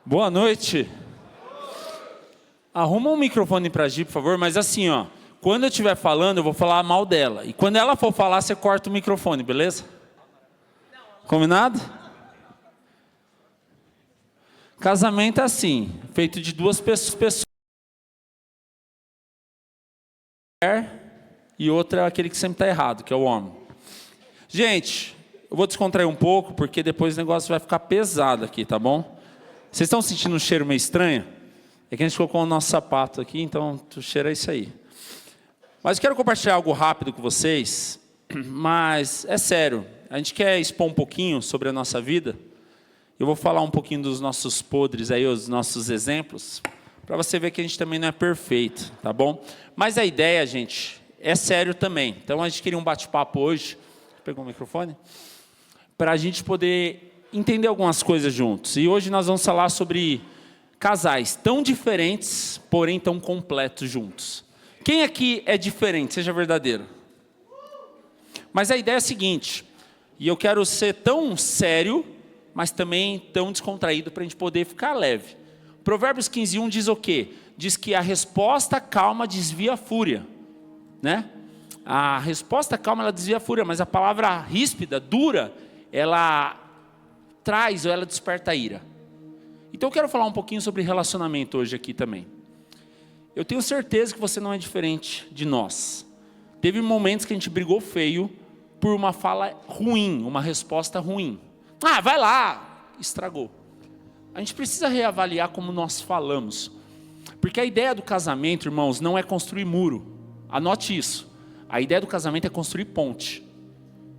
Boa noite. Arruma um microfone pra Gi, por favor, mas assim, ó. Quando eu estiver falando, eu vou falar mal dela. E quando ela for falar, você corta o microfone, beleza? Combinado? Casamento é assim, feito de duas pessoas. E outra é aquele que sempre está errado, que é o homem. Gente, eu vou descontrair um pouco, porque depois o negócio vai ficar pesado aqui, tá bom? Vocês estão sentindo um cheiro meio estranho? É que a gente colocou o nosso sapato aqui, então o cheiro é isso aí. Mas eu quero compartilhar algo rápido com vocês, mas é sério, a gente quer expor um pouquinho sobre a nossa vida. Eu vou falar um pouquinho dos nossos podres aí, os nossos exemplos, para você ver que a gente também não é perfeito, tá bom? Mas a ideia, gente, é sério também. Então a gente queria um bate-papo hoje, pegou o microfone? Para a gente poder entender algumas coisas juntos. E hoje nós vamos falar sobre casais tão diferentes, porém tão completos juntos. Quem aqui é diferente? Seja verdadeiro. Mas a ideia é a seguinte, e eu quero ser tão sério, mas também tão descontraído para a gente poder ficar leve. Provérbios 15:1 diz o quê? Diz que a resposta calma desvia a fúria, né? A resposta calma ela desvia a fúria, mas a palavra ríspida, dura, ela traz ou ela desperta a ira. Então eu quero falar um pouquinho sobre relacionamento hoje aqui também. Eu tenho certeza que você não é diferente de nós. Teve momentos que a gente brigou feio por uma fala ruim, uma resposta ruim. Ah, vai lá, estragou. A gente precisa reavaliar como nós falamos. Porque a ideia do casamento, irmãos, não é construir muro. Anote isso. A ideia do casamento é construir ponte.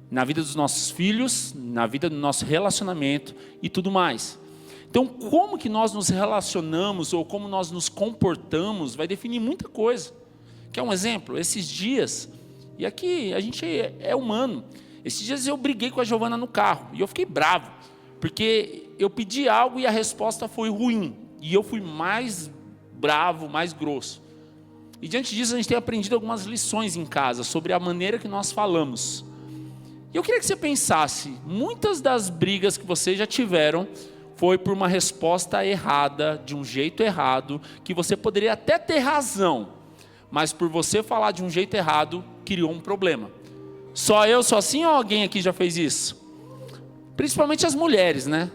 Na vida dos nossos filhos, na vida do nosso relacionamento e tudo mais. Então, como que nós nos relacionamos ou como nós nos comportamos vai definir muita coisa. Quer um exemplo? Esses dias, e aqui a gente é humano, esses dias eu briguei com a Giovana no carro e eu fiquei bravo, porque eu pedi algo e a resposta foi ruim, e eu fui mais bravo, mais grosso. E diante disso a gente tem aprendido algumas lições em casa sobre a maneira que nós falamos. E eu queria que você pensasse, muitas das brigas que vocês já tiveram foi por uma resposta errada, de um jeito errado, que você poderia até ter razão, mas por você falar de um jeito errado, criou um problema. Só eu sou assim ou alguém aqui já fez isso? Principalmente as mulheres, né?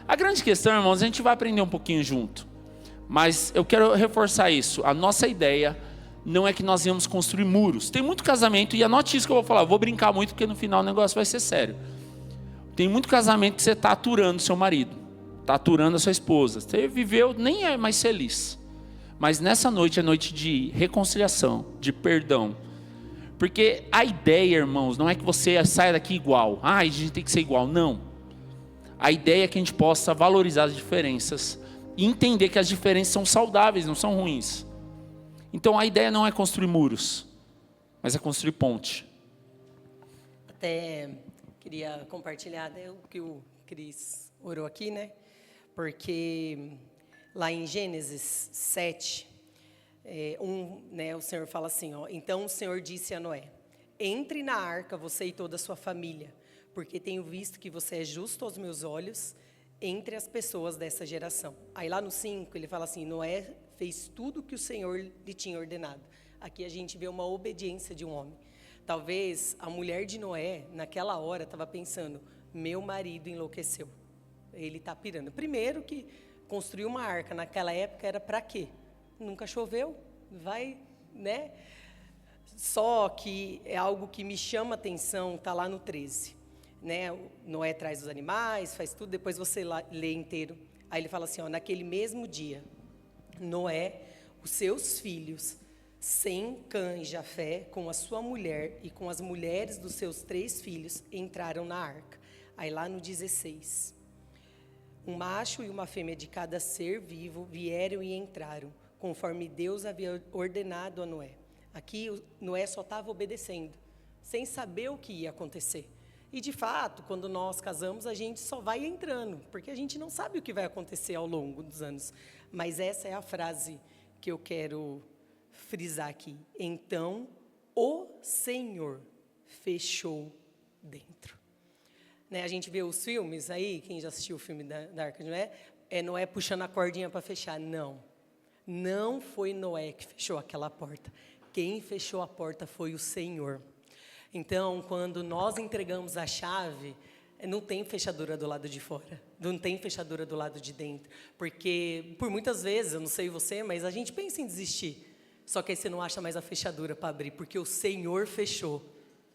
A grande questão, irmãos, a gente vai aprender um pouquinho junto. Mas eu quero reforçar isso. A nossa ideia não é que nós íamos construir muros. Tem muito casamento, e anote isso que eu vou falar. Eu vou brincar muito, porque no final o negócio vai ser sério. Tem muito casamento que você está aturando seu marido. Está aturando a sua esposa. Você viveu, nem é mais feliz. Mas nessa noite é noite de reconciliação, de perdão. Porque a ideia, irmãos, não é que você saia daqui igual. Ah, a gente tem que ser igual. Não. A ideia é que a gente possa valorizar as diferenças e entender que as diferenças são saudáveis, não são ruins. Então a ideia não é construir muros, mas é construir ponte. Até queria compartilhar o que o Cris orou aqui, né? Porque lá em Gênesis 7, né, o Senhor fala assim, ó, então o Senhor disse a Noé, entre na arca você e toda a sua família, porque tenho visto que você é justo aos meus olhos entre as pessoas dessa geração. Aí lá no 5 ele fala assim, Noé fez tudo o que o Senhor lhe tinha ordenado. Aqui a gente vê uma obediência de um homem. Talvez a mulher de Noé, naquela hora, estava pensando, meu marido enlouqueceu, ele está pirando. Primeiro que construir uma arca naquela época era para quê? Nunca choveu, vai, né? Só que é algo que me chama a atenção, está lá no 13. Né? Noé traz os animais, faz tudo, depois você lê inteiro. Aí ele fala assim, ó, naquele mesmo dia, Noé, os seus filhos, Sem, Cã e Jafé, com a sua mulher e com as mulheres dos seus 3 filhos, entraram na arca. Aí lá no 16, um macho e uma fêmea de cada ser vivo vieram e entraram, conforme Deus havia ordenado a Noé. Aqui Noé só estava obedecendo, sem saber o que ia acontecer. E de fato, quando nós casamos, a gente só vai entrando, porque a gente não sabe o que vai acontecer ao longo dos anos. Mas essa é a frase que eu quero frisar aqui. Então, o Senhor fechou dentro. né, a gente vê os filmes aí, quem já assistiu o filme da Arca de Noé, Noé puxando a cordinha para fechar. Não, não foi Noé que fechou aquela porta. Quem fechou a porta foi o Senhor. Então, quando nós entregamos a chave, não tem fechadura do lado de fora, não tem fechadura do lado de dentro. Porque, por muitas vezes, eu não sei você, mas a gente pensa em desistir. Só que aí você não acha mais a fechadura para abrir, porque o Senhor fechou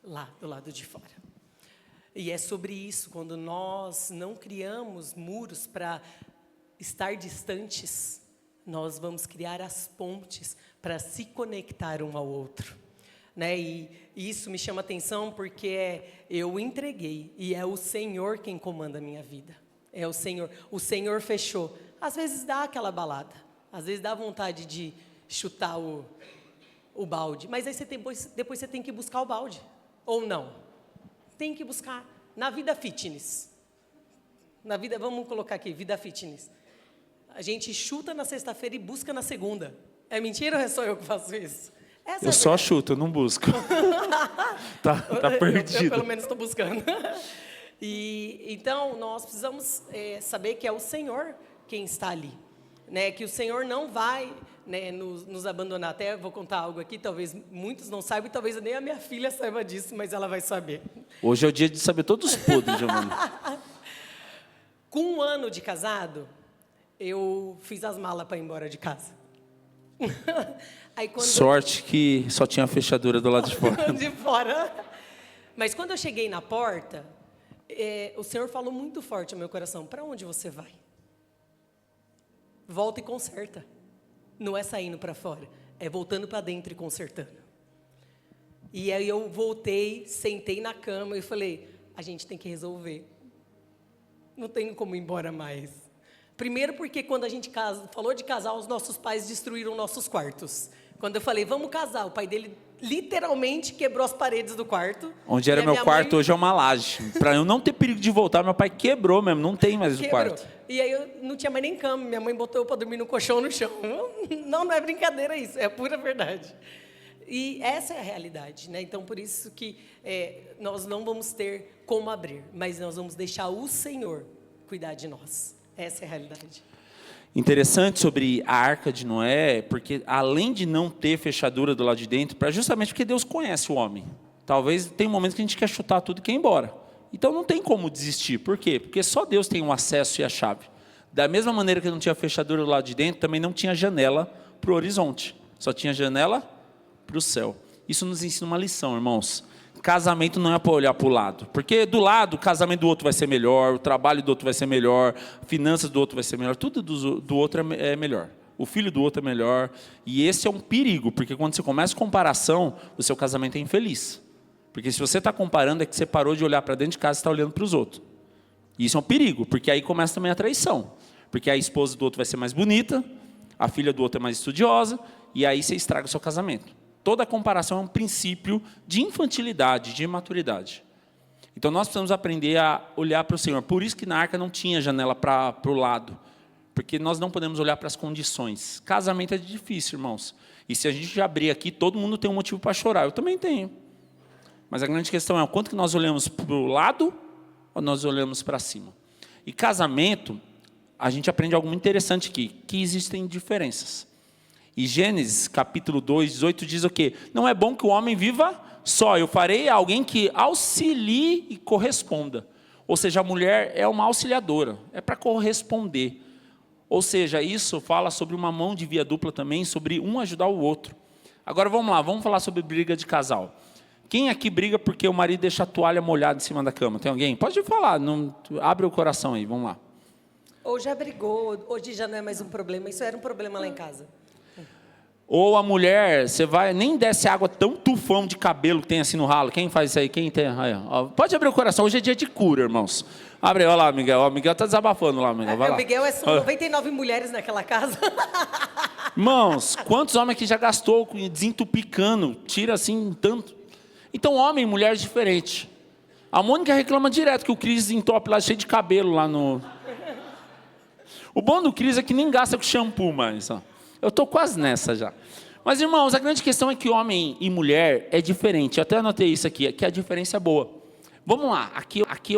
lá do lado de fora. E é sobre isso, quando nós não criamos muros para estar distantes, nós vamos criar as pontes para se conectar um ao outro. Né? E isso me chama atenção porque eu entreguei e é o Senhor quem comanda a minha vida. É o Senhor fechou. Às vezes dá aquela balada, às vezes dá vontade de chutar o balde, mas aí depois você tem que buscar o balde, ou não? Tem que buscar. Na vida fitness, vamos colocar aqui, vida fitness, a gente chuta na sexta-feira e busca na segunda. É mentira ou é só eu que faço isso? Eu só chuto, eu não busco. tá perdido. Eu pelo menos estou buscando. Então, nós precisamos saber que é o Senhor quem está ali. Né? Que o Senhor não vai, né, nos abandonar. Até vou contar algo aqui, talvez muitos não saibam, e talvez nem a minha filha saiba disso, mas ela vai saber. Hoje é o dia de saber todos os podres, Giovana. Com 1 ano de casado, eu fiz as malas para ir embora de casa. Aí, sorte que só tinha a fechadura do lado de fora. De fora. Mas quando eu cheguei na porta, o Senhor falou muito forte ao meu coração: para onde você vai? Volta e conserta. Não é saindo para fora, é voltando para dentro e consertando. E aí eu voltei, sentei na cama e falei: a gente tem que resolver. Não tem como ir embora mais. Primeiro porque quando a gente falou de casar, os nossos pais destruíram nossos quartos. Quando eu falei, vamos casar, o pai dele literalmente quebrou as paredes do quarto. Onde era meu quarto, hoje é uma laje. Para eu não ter perigo de voltar, meu pai quebrou mesmo, não tem mais o quarto. E aí eu não tinha mais nem cama, minha mãe botou eu para dormir no colchão no chão. Não é brincadeira isso, é pura verdade. E essa é a realidade, né? Então, por isso que nós não vamos ter como abrir, mas nós vamos deixar o Senhor cuidar de nós. Essa é a realidade. Interessante sobre a Arca de Noé, porque além de não ter fechadura do lado de dentro, justamente porque Deus conhece o homem. Talvez tem momentos que a gente quer chutar tudo e quer ir embora. Então não tem como desistir. Por quê? Porque só Deus tem o acesso e a chave. Da mesma maneira que não tinha fechadura do lado de dentro, também não tinha janela para o horizonte. Só tinha janela para o céu. Isso nos ensina uma lição, irmãos. Casamento não é para olhar para o lado, porque do lado o casamento do outro vai ser melhor, o trabalho do outro vai ser melhor, a finanças do outro vai ser melhor, tudo do outro é melhor, o filho do outro é melhor, e esse é um perigo, porque quando você começa a comparação, o seu casamento é infeliz, porque se você está comparando é que você parou de olhar para dentro de casa e está olhando para os outros, e isso é um perigo, porque aí começa também a traição, porque a esposa do outro vai ser mais bonita, a filha do outro é mais estudiosa, e aí você estraga o seu casamento. Toda comparação é um princípio de infantilidade, de imaturidade. Então, nós precisamos aprender a olhar para o Senhor. Por isso que na arca não tinha janela para o lado. Porque nós não podemos olhar para as condições. Casamento é difícil, irmãos. E se a gente abrir aqui, todo mundo tem um motivo para chorar. Eu também tenho. Mas a grande questão é o quanto que nós olhamos para o lado ou nós olhamos para cima. E casamento, a gente aprende algo muito interessante aqui, que existem diferenças. E Gênesis, capítulo 2, 18, diz o quê? Não é bom que o homem viva só, eu farei alguém que auxilie e corresponda. Ou seja, a mulher é uma auxiliadora, é para corresponder. Ou seja, isso fala sobre uma mão de via dupla também, sobre um ajudar o outro. Agora vamos lá, vamos falar sobre briga de casal. Quem aqui briga porque o marido deixa a toalha molhada em cima da cama? Tem alguém? Pode falar, não, abre o coração aí, vamos lá. Ou já brigou, hoje já não é mais um problema, isso era um problema lá em casa. Ou a mulher, você vai, nem desce água tão tufão de cabelo que tem assim no ralo. Quem faz isso aí? Quem tem? Aí, ó. Pode abrir o coração, hoje é dia de cura, irmãos. Abre, olha lá, Miguel. O Miguel está desabafando lá, Miguel. Vai lá. O Miguel são 99 mulheres naquela casa. Irmãos, quantos homens aqui já gastou desentupir cano? Tira assim tanto. Então, homem e mulher é diferente. A Mônica reclama direto que o Cris entope lá cheio de cabelo lá no... O bom do Cris é que nem gasta com shampoo mais, ó. Eu estou quase nessa já. Mas, irmãos, a grande questão é que homem e mulher é diferente. Eu até anotei isso aqui, que a diferença é boa. Vamos lá, aqui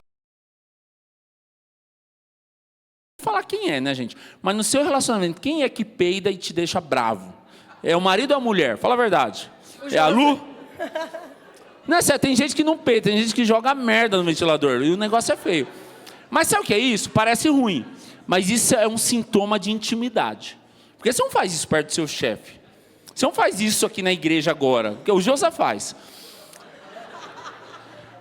falar quem é, né, gente? Mas no seu relacionamento, quem é que peida e te deixa bravo? É o marido ou a mulher? Fala a verdade. É a Lu? Não é sério, tem gente que não peida, tem gente que joga merda no ventilador. E o negócio é feio. Mas sabe o que é isso? Parece ruim. Mas isso é um sintoma de intimidade. Porque você não faz isso perto do seu chefe. Você não faz isso aqui na igreja agora. Porque o Josa faz.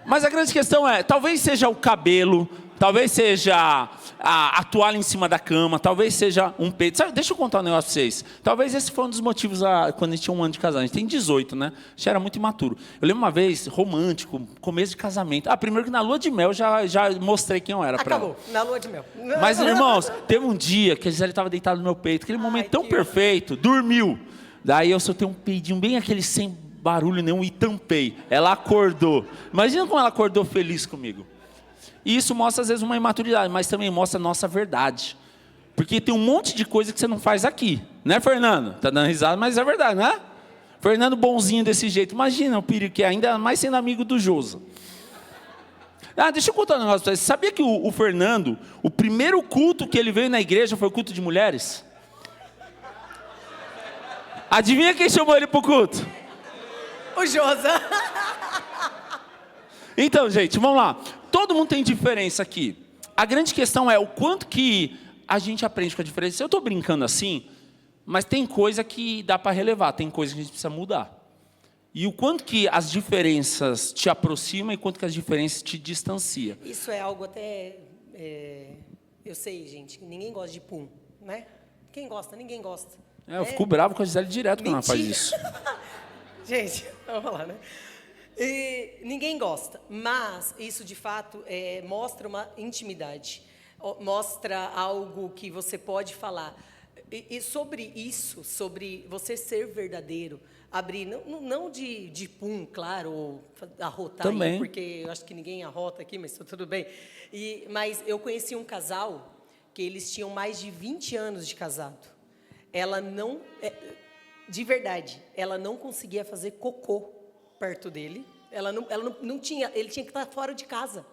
Mas a grande questão é, talvez seja o cabelo, talvez seja a toalha em cima da cama, talvez seja um peito. Sabe, deixa eu contar um negócio pra vocês. Talvez esse foi um dos motivos quando a gente tinha 1 ano de casamento. A gente tem 18, né? A gente era muito imaturo. Eu lembro uma vez, romântico, começo de casamento. Primeiro que na lua de mel já mostrei quem eu era pra ela. Acabou, na lua de mel. Mas, irmãos, teve um dia que a Gisele estava deitada no meu peito, aquele momento tão perfeito, dormiu. Daí eu soltei um peidinho bem aquele sem barulho nenhum e tampei. Ela acordou. Imagina como ela acordou feliz comigo. E isso mostra às vezes uma imaturidade, mas também mostra a nossa verdade. Porque tem um monte de coisa que você não faz aqui. Né, Fernando? Tá dando risada, mas é verdade, né? Fernando bonzinho desse jeito. Imagina o perigo que é, ainda mais sendo amigo do Josa. Deixa eu contar um negócio pra vocês. Sabia que o Fernando, o primeiro culto que ele veio na igreja foi o culto de mulheres? Adivinha quem chamou ele pro culto? O Josa. Então, gente, vamos lá. Todo mundo tem diferença aqui. A grande questão é o quanto que a gente aprende com a diferença. Eu estou brincando assim, mas tem coisa que dá para relevar, tem coisa que a gente precisa mudar. E o quanto que as diferenças te aproximam e quanto que as diferenças te distanciam. Isso é algo até... eu sei, gente, que ninguém gosta de pum, né? Quem gosta? Ninguém gosta. Eu fico bravo com a Gisele direto quando ela faz isso. Gente, vamos lá, né? E ninguém gosta, mas isso de fato mostra uma intimidade, mostra algo que você pode falar. E sobre isso, sobre você ser verdadeiro, abrir, não de pum, claro, ou arrotar, também. Porque eu acho que ninguém arrota aqui, mas tudo bem. Mas eu conheci um casal que eles tinham mais de 20 anos de casado. Ela não, de verdade, ela não conseguia fazer cocô perto dele. Ela não tinha, ele tinha que estar fora de casa.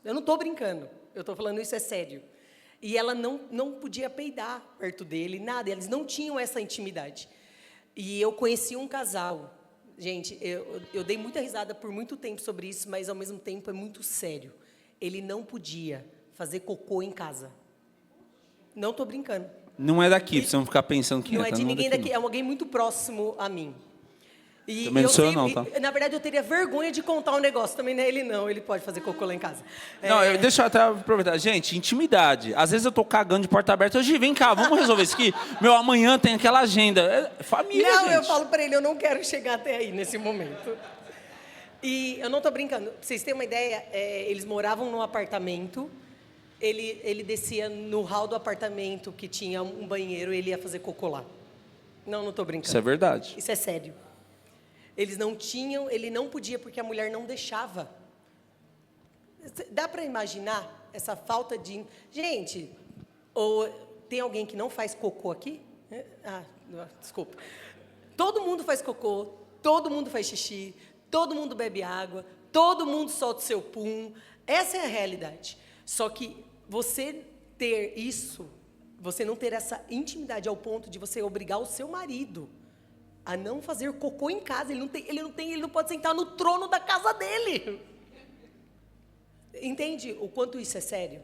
Eu não estou brincando, eu estou falando isso é sério. E ela não podia peidar perto dele, nada, eles não tinham essa intimidade. E eu conheci um casal, gente, eu dei muita risada por muito tempo sobre isso, mas ao mesmo tempo é muito sério. Ele não podia fazer cocô em casa. Não estou brincando. Não é daqui, pra você não ficar pensando que não é de ninguém daqui, é alguém muito próximo a mim. E também não sou eu não, tá? Na verdade, eu teria vergonha de contar um negócio. Também não é ele, não. Ele pode fazer cocô lá em casa. Não, deixa eu até aproveitar. Gente, intimidade. Às vezes eu tô cagando de porta aberta. Hoje, vem cá, vamos resolver isso aqui. Amanhã tem aquela agenda. Família, não, gente. Eu falo para ele, eu não quero chegar até aí nesse momento. E eu não tô brincando. Pra vocês terem uma ideia, eles moravam num apartamento. Ele descia no hall do apartamento que tinha um banheiro, ele ia fazer cocô lá. Não tô brincando. Isso é verdade. Isso é sério. Eles não tinham, ele não podia porque a mulher não deixava. Dá para imaginar essa falta de... Gente, ou tem alguém que não faz cocô aqui? Desculpa. Todo mundo faz cocô, todo mundo faz xixi, todo mundo bebe água, todo mundo solta o seu pum. Essa é a realidade. Só que você ter isso, você não ter essa intimidade ao ponto de você obrigar o seu marido a não fazer cocô em casa. Ele não pode sentar no trono da casa dele. Entende o quanto isso é sério?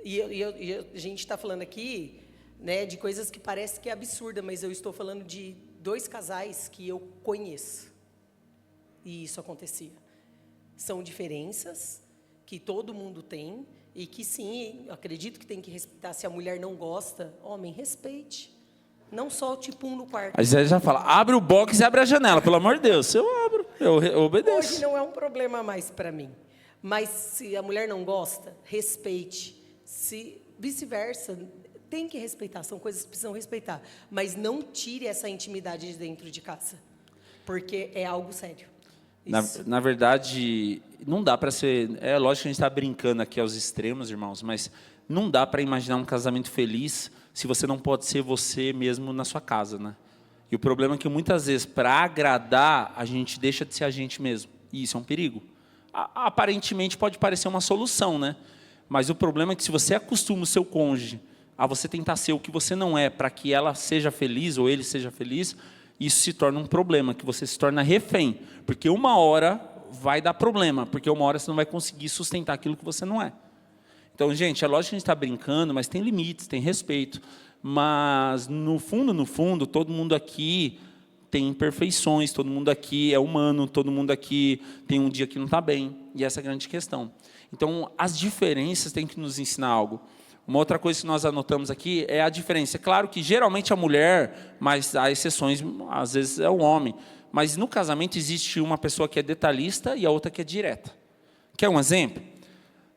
E a gente está falando aqui, né, de coisas que parece que é absurda, mas eu estou falando de 2 casais que eu conheço. E isso acontecia. São diferenças que todo mundo tem e que sim, acredito que tem que respeitar. Se a mulher não gosta, homem, respeite. Não solte pum no quarto. A Gisele já fala, abre o box e abre a janela. Pelo amor de Deus, eu abro, eu obedeço. Hoje não é um problema mais para mim. Mas se a mulher não gosta, respeite. Se vice-versa, tem que respeitar. São coisas que precisam respeitar. Mas não tire essa intimidade de dentro de casa. Porque é algo sério. Na verdade, não dá para ser... É lógico que a gente está brincando aqui aos extremos, irmãos, mas não dá para imaginar um casamento feliz se você não pode ser você mesmo na sua casa, né? E o problema é que muitas vezes, para agradar, a gente deixa de ser a gente mesmo. E isso é um perigo. Aparentemente pode parecer uma solução, né? Mas o problema é que se você acostuma o seu cônjuge a você tentar ser o que você não é, para que ela seja feliz ou ele seja feliz, isso se torna um problema, que você se torna refém. Porque uma hora vai dar problema, porque uma hora você não vai conseguir sustentar aquilo que você não é. Então, gente, é lógico que a gente está brincando, mas tem limites, tem respeito. Mas, no fundo, todo mundo aqui tem imperfeições, todo mundo aqui é humano, todo mundo aqui tem um dia que não está bem. E essa é a grande questão. Então, as diferenças têm que nos ensinar algo. Uma outra coisa que nós anotamos aqui é a diferença. É claro que, geralmente, a mulher, mas há exceções, às vezes é o homem. Mas, no casamento, existe uma pessoa que é detalhista e a outra que é direta. Quer um exemplo?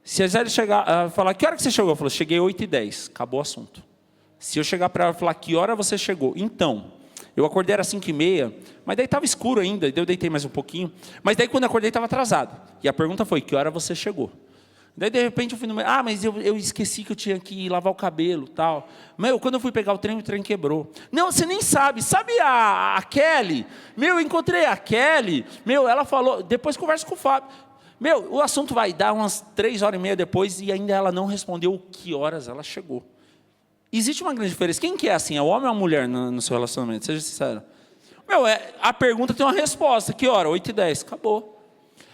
Se a Zélia chegar falar, que hora que você chegou? Eu falo, cheguei 8h10, acabou o assunto. Se eu chegar para ela e falar, que hora você chegou? Então, eu acordei era 5h30, mas daí estava escuro ainda, daí eu deitei mais um pouquinho. Mas daí quando eu acordei estava atrasado. E a pergunta foi, que hora você chegou? Daí de repente eu fui no meio, mas eu esqueci que eu tinha que lavar o cabelo, tal. Quando eu fui pegar o trem quebrou. Não, você nem sabe a Kelly? Eu encontrei a Kelly, ela falou, depois conversa com o Fábio. O assunto vai dar umas 3h30 depois e ainda ela não respondeu que horas ela chegou. Existe uma grande diferença. Quem que é assim? É o homem ou a mulher no seu relacionamento? Seja sincero. A pergunta tem uma resposta. Que hora? 8h10. Acabou.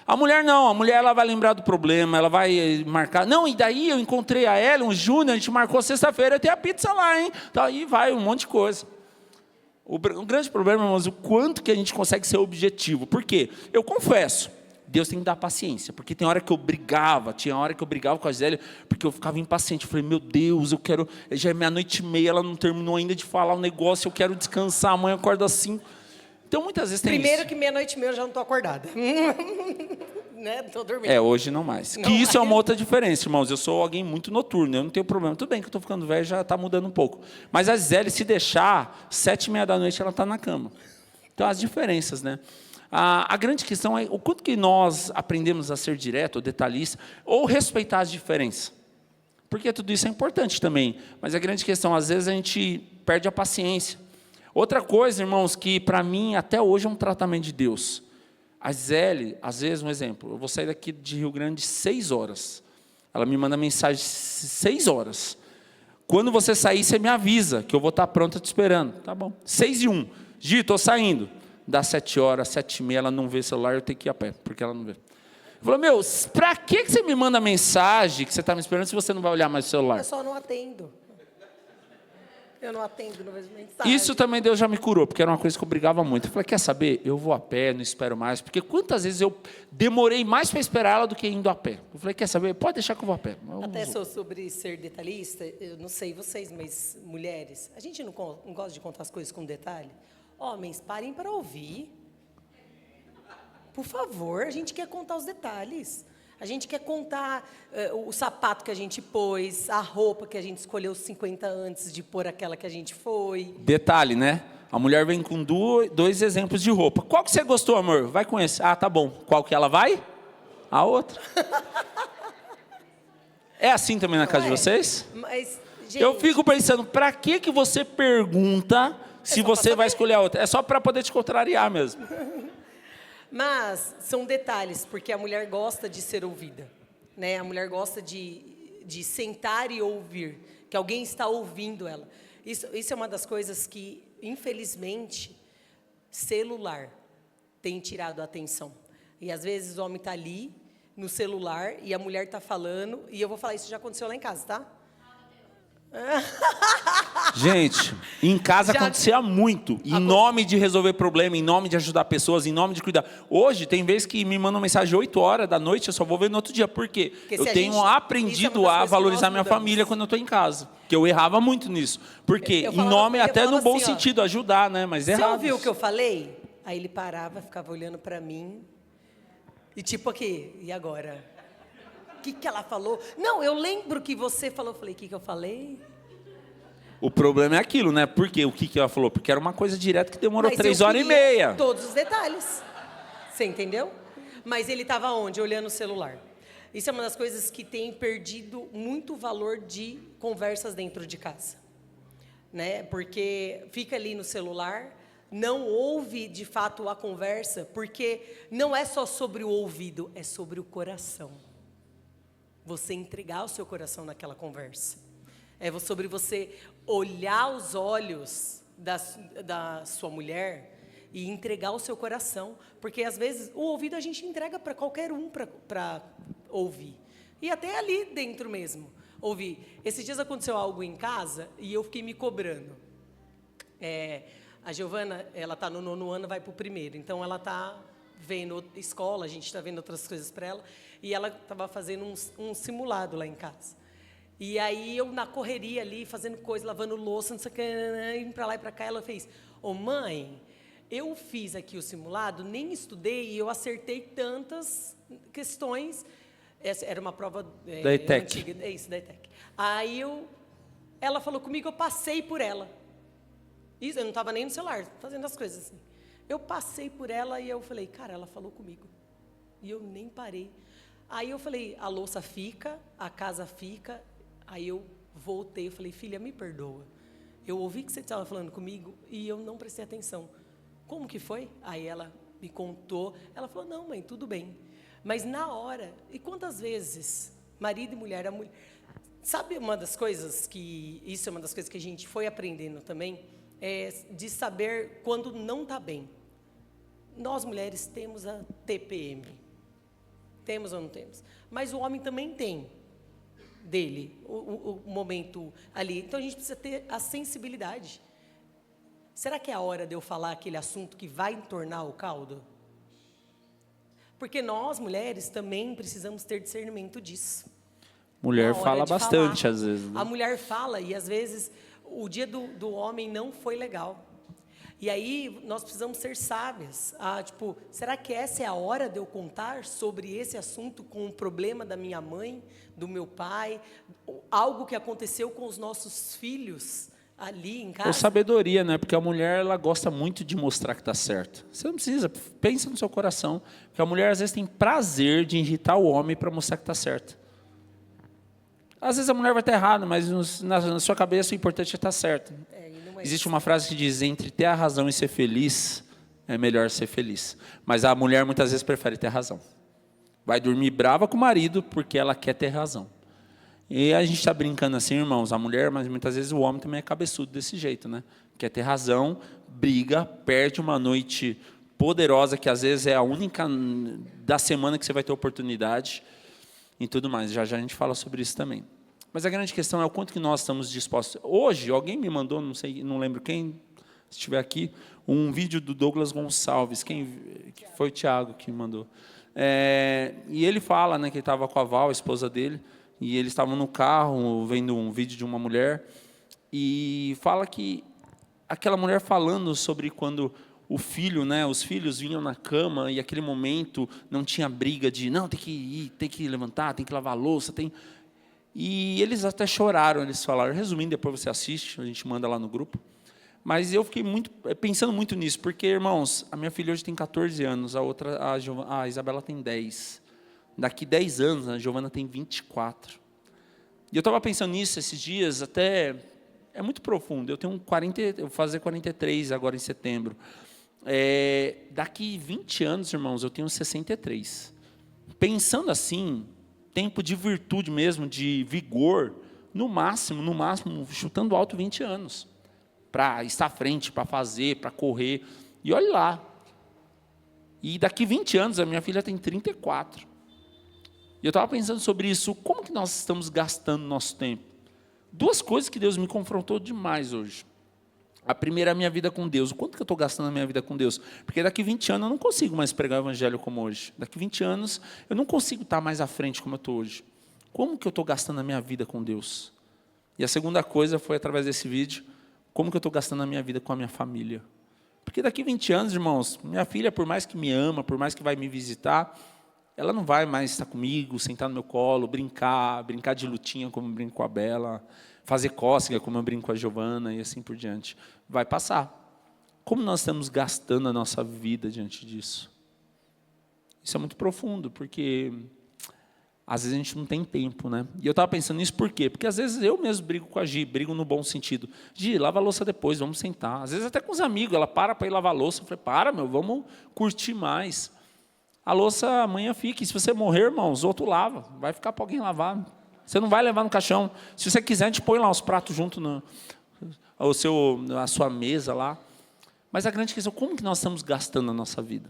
A mulher não. A mulher ela vai lembrar do problema, ela vai marcar. Não, e daí eu encontrei a Ellen, o Júnior, a gente marcou sexta-feira, tem a pizza lá, hein? Então, aí vai um monte de coisa. O grande problema, irmãos, o quanto que a gente consegue ser objetivo. Por quê? Eu confesso. Deus tem que dar paciência, porque tinha hora que eu brigava com a Zélia, porque eu ficava impaciente. Eu falei, meu Deus, já é 00:30, ela não terminou ainda de falar o negócio, eu quero descansar, amanhã eu acordo às 5. Então, muitas vezes tem Primeiro isso. que 00:30 eu já não estou acordada. Né? Estou dormindo. Hoje não mais. Não que isso mais. É uma outra diferença, irmãos. Eu sou alguém muito noturno, eu não tenho problema. Tudo bem que eu estou ficando velho, já está mudando um pouco. Mas a Zélia, se deixar, 7h30 ela está na cama. Então, as diferenças, né? A grande questão é o quanto que nós aprendemos a ser direto, ou detalhista, ou respeitar as diferenças. Porque tudo isso é importante também. Mas a grande questão, às vezes, a gente perde a paciência. Outra coisa, irmãos, que para mim, até hoje, é um tratamento de Deus. A Zélia, às vezes, um exemplo, eu vou sair daqui de Rio Grande 6h. Ela me manda mensagem 6h. Quando você sair, você me avisa, que eu vou estar pronta te esperando. Tá bom. 6h01. Gi, estou saindo. Dá 7h, 7h30, ela não vê celular, eu tenho que ir a pé, porque ela não vê. Eu falei, para que você me manda mensagem que você está me esperando se você não vai olhar mais o celular? Eu só não atendo. Eu não atendo, não vejo mensagem. Isso também Deus já me curou, porque era uma coisa que eu brigava muito. Eu falei, quer saber? Eu vou a pé, não espero mais, porque quantas vezes eu demorei mais para esperar ela do que indo a pé. Eu falei, quer saber? Pode deixar que eu vou a pé. Até sobre ser detalhista, eu não sei vocês, mas mulheres, a gente não gosta de contar as coisas com detalhe? Homens, parem para ouvir. Por favor, a gente quer contar os detalhes. A gente quer contar o sapato que a gente pôs, a roupa que a gente escolheu 50 antes de pôr aquela que a gente foi. Detalhe, né? A mulher vem com dois exemplos de roupa. Qual que você gostou, amor? Vai com esse. Tá bom. Qual que ela vai? A outra. É assim também na casa de vocês? Mas, gente, eu fico pensando, para que você pergunta se você vai escolher a outra? É só para poder te contrariar mesmo. Mas são detalhes, porque a mulher gosta de ser ouvida, né? A mulher gosta de sentar e ouvir, que alguém está ouvindo ela. Isso é uma das coisas que, infelizmente, celular tem tirado a atenção. E às vezes o homem está ali, no celular, e a mulher está falando, e eu vou falar, isso já aconteceu lá em casa, tá? Gente, em casa acontecia muito, em nome de resolver problema, em nome de ajudar pessoas, em nome de cuidar. Hoje, tem vezes que me mandam mensagem 8h, eu só vou ver no outro dia. Por quê? Porque eu tenho aprendido a valorizar minha família quando eu estou em casa. Porque eu errava muito nisso. Porque em nome, até no bom sentido, ajudar, né? Mas é errado. Você ouviu o que eu falei? Aí ele parava, ficava olhando para mim. E tipo aqui, e agora? O que ela falou? Não, eu lembro que você falou. Eu falei, o que eu falei? O problema é aquilo, né? Por quê? O que ela falou? Porque era uma coisa direta que demorou 3h30. Todos os detalhes. Você entendeu? Mas ele estava onde? Olhando o celular. Isso é uma das coisas que tem perdido muito valor de conversas dentro de casa. Né? Porque fica ali no celular, não ouve de fato a conversa, porque não é só sobre o ouvido, é sobre o coração. você entregar o seu coração naquela conversa. É sobre você olhar os olhos da sua mulher e entregar o seu coração. Porque, às vezes, o ouvido a gente entrega para qualquer um para ouvir. E até ali dentro mesmo, ouvir. Esses dias aconteceu algo em casa e eu fiquei me cobrando. A Giovana, ela está no 9º ano, vai para o 1º. Então, ela está vendo escola, a gente está vendo outras coisas para ela. E ela estava fazendo um simulado lá em casa. E aí, eu na correria ali, fazendo coisa, lavando louça, não sei o que, indo para lá e para cá, ela fez: ô mãe, eu fiz aqui o simulado, nem estudei e eu acertei tantas questões. Essa era uma prova da ETEC. Antiga. É isso, da ETEC. Aí, ela falou comigo, eu passei por ela. Isso, eu não estava nem no celular, fazendo as coisas assim. Eu passei por ela e eu falei, cara, ela falou comigo. E eu nem parei. Aí eu falei, a louça fica, a casa fica. Aí eu voltei, eu falei, filha, me perdoa. Eu ouvi que você estava falando comigo e eu não prestei atenção. Como que foi? Aí ela me contou. Ela falou, não, mãe, tudo bem. Mas na hora, e quantas vezes, marido e mulher, a mulher... Sabe uma das coisas que... Isso é uma das coisas que a gente foi aprendendo também, de saber quando não está bem. Nós, mulheres, temos a TPM. Temos ou não temos? Mas o homem também tem dele, o momento ali. Então, a gente precisa ter a sensibilidade. Será que é a hora de eu falar aquele assunto que vai entornar o caldo? Porque nós, mulheres, também precisamos ter discernimento disso. Mulher fala bastante, às vezes. Né? A mulher fala, e às vezes o dia do homem não foi legal. E aí nós precisamos ser sábias. Será que essa é a hora de eu contar sobre esse assunto com o problema da minha mãe, do meu pai, algo que aconteceu com os nossos filhos ali em casa? Ou sabedoria, né? Porque a mulher, ela gosta muito de mostrar que está certo. Você não precisa, pensa no seu coração. Porque a mulher, às vezes, tem prazer de irritar o homem para mostrar que está certo. Às vezes a mulher vai estar errada, mas na sua cabeça o importante é estar certo. Existe uma frase que diz, entre ter a razão e ser feliz, é melhor ser feliz. Mas a mulher muitas vezes prefere ter razão. Vai dormir brava com o marido porque ela quer ter razão. E a gente está brincando assim, irmãos, a mulher, mas muitas vezes o homem também é cabeçudo desse jeito, né? Quer ter razão, briga, perde uma noite poderosa, que às vezes é a única da semana que você vai ter oportunidade e tudo mais. Já já a gente fala sobre isso também. Mas a grande questão é o quanto que nós estamos dispostos. Hoje, alguém me mandou, não sei, não lembro quem, se estiver aqui, um vídeo do Douglas Gonçalves, que foi o Thiago que me mandou. E ele fala, né, que ele estava com a Val, a esposa dele, e eles estavam no carro vendo um vídeo de uma mulher, e fala que aquela mulher falando sobre quando o filho, né, os filhos vinham na cama e aquele momento não tinha briga de não, tem que ir, tem que levantar, tem que lavar a louça, tem... E eles até choraram, eles falaram, resumindo, depois você assiste, a gente manda lá no grupo. Mas eu fiquei pensando muito nisso, porque, irmãos, a minha filha hoje tem 14 anos, a Isabela tem 10. Daqui 10 anos, a Giovana tem 24. E eu estava pensando nisso esses dias, até é muito profundo. Eu vou fazer 43 agora em setembro. Daqui 20 anos, irmãos, eu tenho 63. Pensando assim, tempo de virtude mesmo, de vigor, no máximo, chutando alto 20 anos. Para estar à frente, para fazer, para correr. E olha lá. E daqui 20 anos, a minha filha tem 34. E eu estava pensando sobre isso, como que nós estamos gastando nosso tempo? Duas coisas que Deus me confrontou demais hoje. A primeira é a minha vida com Deus. O quanto que eu estou gastando a minha vida com Deus? Porque daqui 20 anos eu não consigo mais pregar o evangelho como hoje. Daqui 20 anos eu não consigo estar mais à frente como eu estou hoje. Como que eu estou gastando a minha vida com Deus? E a segunda coisa foi, através desse vídeo, como que eu estou gastando a minha vida com a minha família? Porque daqui 20 anos, irmãos, minha filha, por mais que me ama, por mais que vai me visitar, ela não vai mais estar comigo, sentar no meu colo, brincar de lutinha como eu brinco com a Bela, fazer cócega como eu brinco com a Giovana e assim por diante. Vai passar. Como nós estamos gastando a nossa vida diante disso? Isso é muito profundo, porque às vezes a gente não tem tempo, né? E eu estava pensando nisso por quê? Porque às vezes eu mesmo brigo com a Gi, brigo no bom sentido. Gi, lava a louça depois, vamos sentar. Às vezes até com os amigos, ela para ir lavar a louça. Eu falei, vamos curtir mais. A louça amanhã fica. E se você morrer, irmão, os outros lavam. Vai ficar para alguém lavar. Você não vai levar no caixão. Se você quiser, a gente põe lá os pratos junto a sua mesa lá. Mas a grande questão é como que nós estamos gastando a nossa vida.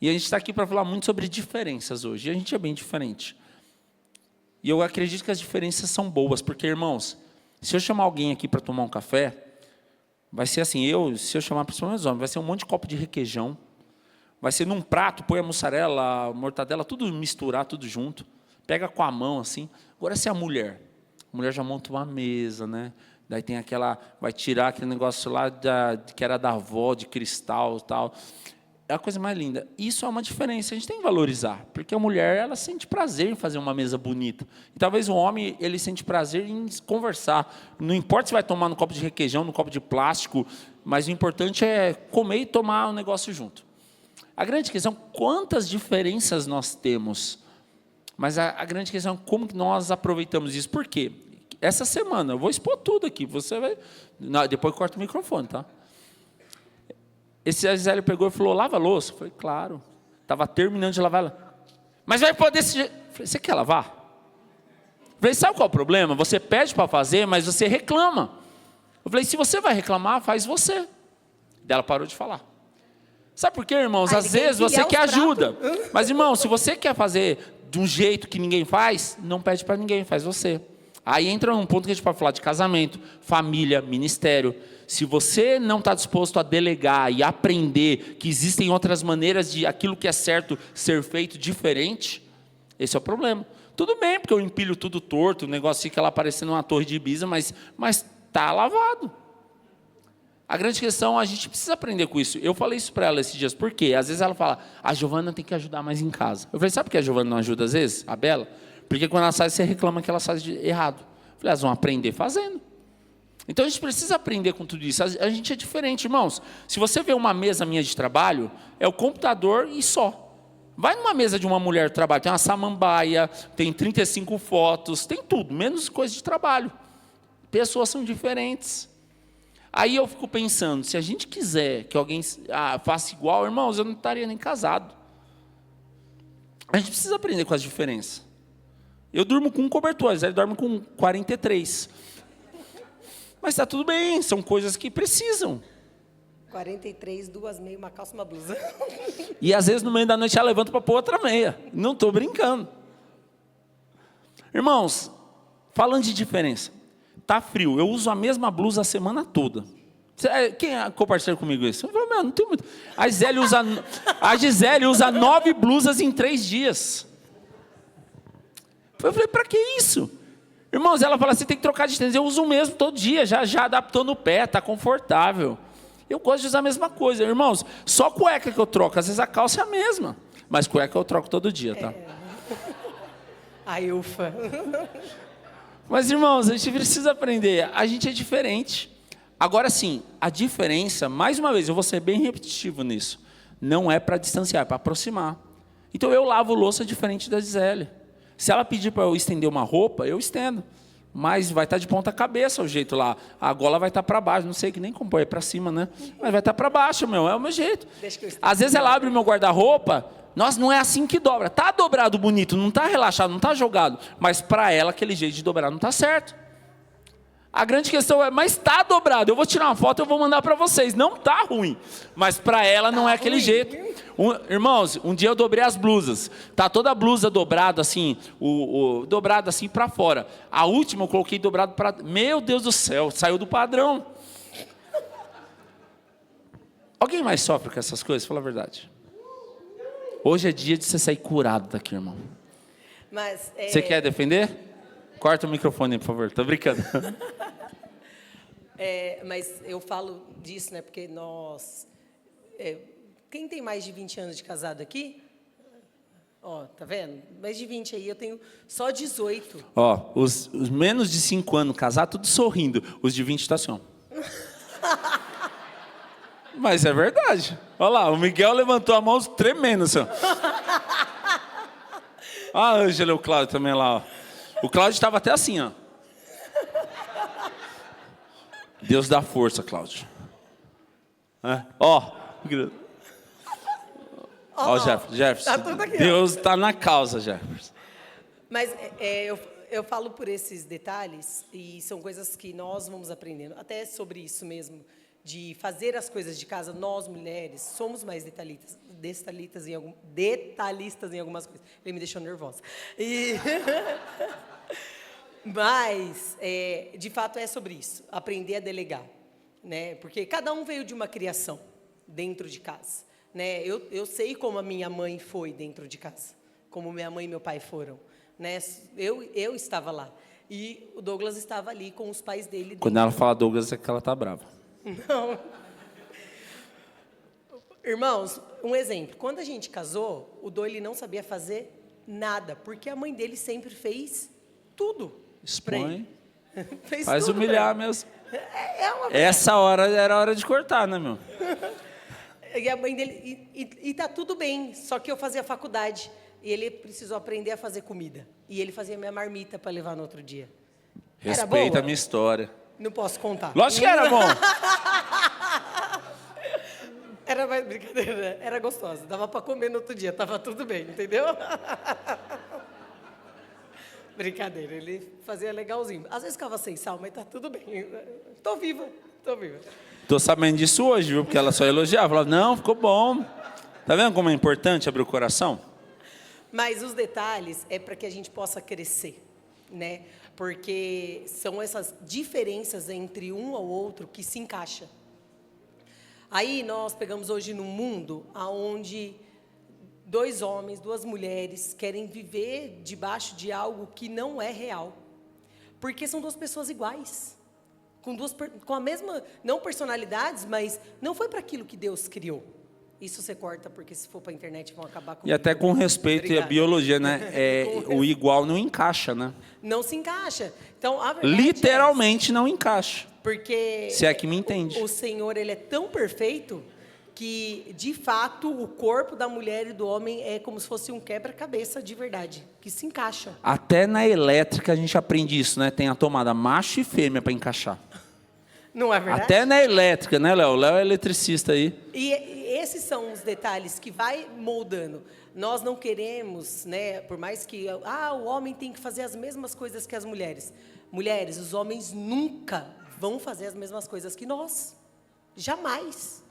E a gente está aqui para falar muito sobre diferenças hoje. E a gente é bem diferente. E eu acredito que as diferenças são boas. Porque, irmãos, se eu chamar alguém aqui para tomar um café, vai ser assim, se eu chamar principalmente os homens, vai ser um monte de copo de requeijão. Vai ser num prato, põe a mussarela, a mortadela, tudo misturar, tudo junto. Pega com a mão, assim. Agora, se é a mulher já monta uma mesa, né? Daí tem vai tirar aquele negócio lá que era da avó, de cristal e tal. É a coisa mais linda. Isso é uma diferença, a gente tem que valorizar. Porque a mulher, ela sente prazer em fazer uma mesa bonita. E talvez o homem, ele sente prazer em conversar. Não importa se vai tomar no copo de requeijão, no copo de plástico, mas o importante é comer e tomar um negócio junto. A grande questão é quantas diferenças nós temos. Mas a grande questão é como que nós aproveitamos isso. Por quê? Essa semana, eu vou expor tudo aqui. Você vai... Não, depois corta o microfone, tá? Esse a Gisele pegou e falou, lava a louça. Eu falei, claro. Estava terminando de lavar ela. Mas vai pôr desse jeito. Eu falei, você quer lavar? Eu falei, sabe qual é o problema? Você pede para fazer, mas você reclama. Eu falei, se você vai reclamar, faz você. Daí ela parou de falar. Sabe por quê, irmãos? Às vezes você quer ajuda. Mas, irmão, se você quer fazer de um jeito que ninguém faz, não pede para ninguém, faz você. Aí entra um ponto que a gente pode falar de casamento, família, ministério. Se você não está disposto a delegar e aprender que existem outras maneiras de aquilo que é certo ser feito diferente, esse é o problema. Tudo bem, porque eu empilho tudo torto, o negócio fica lá parecendo uma torre de Ibiza, mas está lavado. A grande questão, a gente precisa aprender com isso. Eu falei isso para ela esses dias, por quê? Às vezes ela fala, a Giovana tem que ajudar mais em casa. Eu falei, sabe por que a Giovana não ajuda às vezes, a Bela? Porque quando ela sai, você reclama que ela faz de errado. Eu falei, elas vão aprender fazendo. Então a gente precisa aprender com tudo isso. A gente é diferente, irmãos. Se você vê uma mesa minha de trabalho, é o computador e só. Vai numa mesa de uma mulher de trabalho, tem uma samambaia, tem 35 fotos, tem tudo, menos coisa de trabalho. Pessoas são diferentes. Aí eu fico pensando, se a gente quiser que alguém faça igual, irmãos, eu não estaria nem casado. A gente precisa aprender com as diferenças. Eu durmo com um cobertor, ele dorme com 43. Mas está tudo bem, são coisas que precisam. 43, 2 meias, uma calça e uma blusa. E às vezes no meio da noite ela levanta para pôr outra meia. Não estou brincando. Irmãos, falando de diferença. Está frio, eu uso a mesma blusa a semana toda. Quem compartilha comigo isso? Eu falo, não tem muito. A Gisele usa 9 blusas em 3 dias. Eu falei, para que isso? Irmãos, ela fala, você tem que trocar de tênis. Eu uso o mesmo todo dia, já adaptou no pé, está confortável. Eu gosto de usar a mesma coisa. Irmãos, só cueca que eu troco, às vezes a calça é a mesma. Mas cueca eu troco todo dia, tá? Ai, ufa. Mas, irmãos, a gente precisa aprender. A gente é diferente. Agora, sim, a diferença, mais uma vez, eu vou ser bem repetitivo nisso. Não é para distanciar, é para aproximar. Então, eu lavo louça diferente da Gisele. Se ela pedir para eu estender uma roupa, eu estendo. Mas vai estar de ponta cabeça o jeito lá. A gola vai estar para baixo. Não sei que nem como é para cima, né? Mas vai estar para baixo, é o meu jeito. Às vezes ela abre o meu guarda-roupa. Nossa, não é assim que dobra. Está dobrado bonito, não está relaxado, não está jogado. Mas para ela, aquele jeito de dobrar não está certo. A grande questão é, mas está dobrado. Eu vou tirar uma foto e eu vou mandar para vocês. Não está ruim. Mas para ela não é aquele jeito. Irmãos, um dia eu dobrei as blusas. Está toda a blusa dobrada assim, dobrado assim para fora. A última eu coloquei dobrado para... Meu Deus do céu, saiu do padrão. Alguém mais sofre com essas coisas? Fala a verdade. Hoje é dia de você sair curado daqui, irmão. Mas, Você quer defender? Corta o microfone, por favor. Estou brincando. Mas eu falo disso, né? Porque nós... quem tem mais de 20 anos de casado aqui? Ó, tá vendo? Mais de 20 aí, eu tenho só 18. Ó, os menos de 5 anos casados, tudo sorrindo. Os de 20 estão assim, ó. Mas é verdade. Olha lá, o Miguel levantou a mão tremendo, assim, ó. A Ângela e o Cláudio também lá, ó. O Cláudio estava até assim, ó. Deus dá força, Cláudio. Ó. Ó, o Jefferson. Tá tudo aqui, ó. Deus está na causa, Jefferson. Mas eu falo por esses detalhes e são coisas que nós vamos aprendendo. Até sobre isso mesmo, de fazer as coisas de casa, nós mulheres somos mais detalhistas em algumas coisas. Ele me deixou nervosa. Mas, de fato, é sobre isso, aprender a delegar, né? Porque cada um veio de uma criação dentro de casa, né? Eu sei como a minha mãe foi dentro de casa, como minha mãe e meu pai foram, né? Eu estava lá e o Douglas estava ali com os pais dele. Quando ela fala Douglas, é que ela tá brava. Não. Irmãos, um exemplo. Quando a gente casou, o Dô ele não sabia fazer nada, porque a mãe dele sempre fez tudo. Expõe. Fez Faz tudo humilhar pra ele. mesmo. Uma Essa hora era hora de cortar, né, meu? E a mãe dele, e tá tudo bem, só que eu fazia faculdade, e ele precisou aprender a fazer comida. E ele fazia minha marmita para levar no outro dia. Era Respeita boa? a minha história. Não posso contar. Lógico que era bom. Era mais brincadeira, era gostosa. Dava para comer no outro dia, tava tudo bem, entendeu? Brincadeira, ele fazia legalzinho. Às vezes ficava sem sal, mas tá tudo bem. Tô viva. Tô sabendo disso hoje, viu? Porque ela só elogiava. Falava, não, ficou bom. Tá vendo como é importante abrir o coração? Mas os detalhes é para que a gente possa crescer, né? Porque são essas diferenças entre um ao outro que se encaixa. Aí nós pegamos hoje num mundo onde 2 homens, 2 mulheres querem viver debaixo de algo que não é real. Porque são 2 pessoas iguais. Com a mesma, não personalidades, mas não foi para aquilo que Deus criou. Isso você corta, porque se for para a internet vão acabar com. E até com respeito à biologia, né? O igual não encaixa, né? Não se encaixa. Então, a verdade literalmente não encaixa. Porque se é que me entende. O Senhor, ele é tão perfeito que, de fato, o corpo da mulher e do homem é como se fosse um quebra-cabeça de verdade, que se encaixa. Até na elétrica a gente aprende isso, né? Tem a tomada macho e fêmea para encaixar. Não é verdade? Até na elétrica, né, Léo? O Léo é eletricista aí. E esses são os detalhes que vai moldando. Nós não queremos, né, por mais que o homem tem que fazer as mesmas coisas que as mulheres. Mulheres, os homens nunca vão fazer as mesmas coisas que nós. Jamais.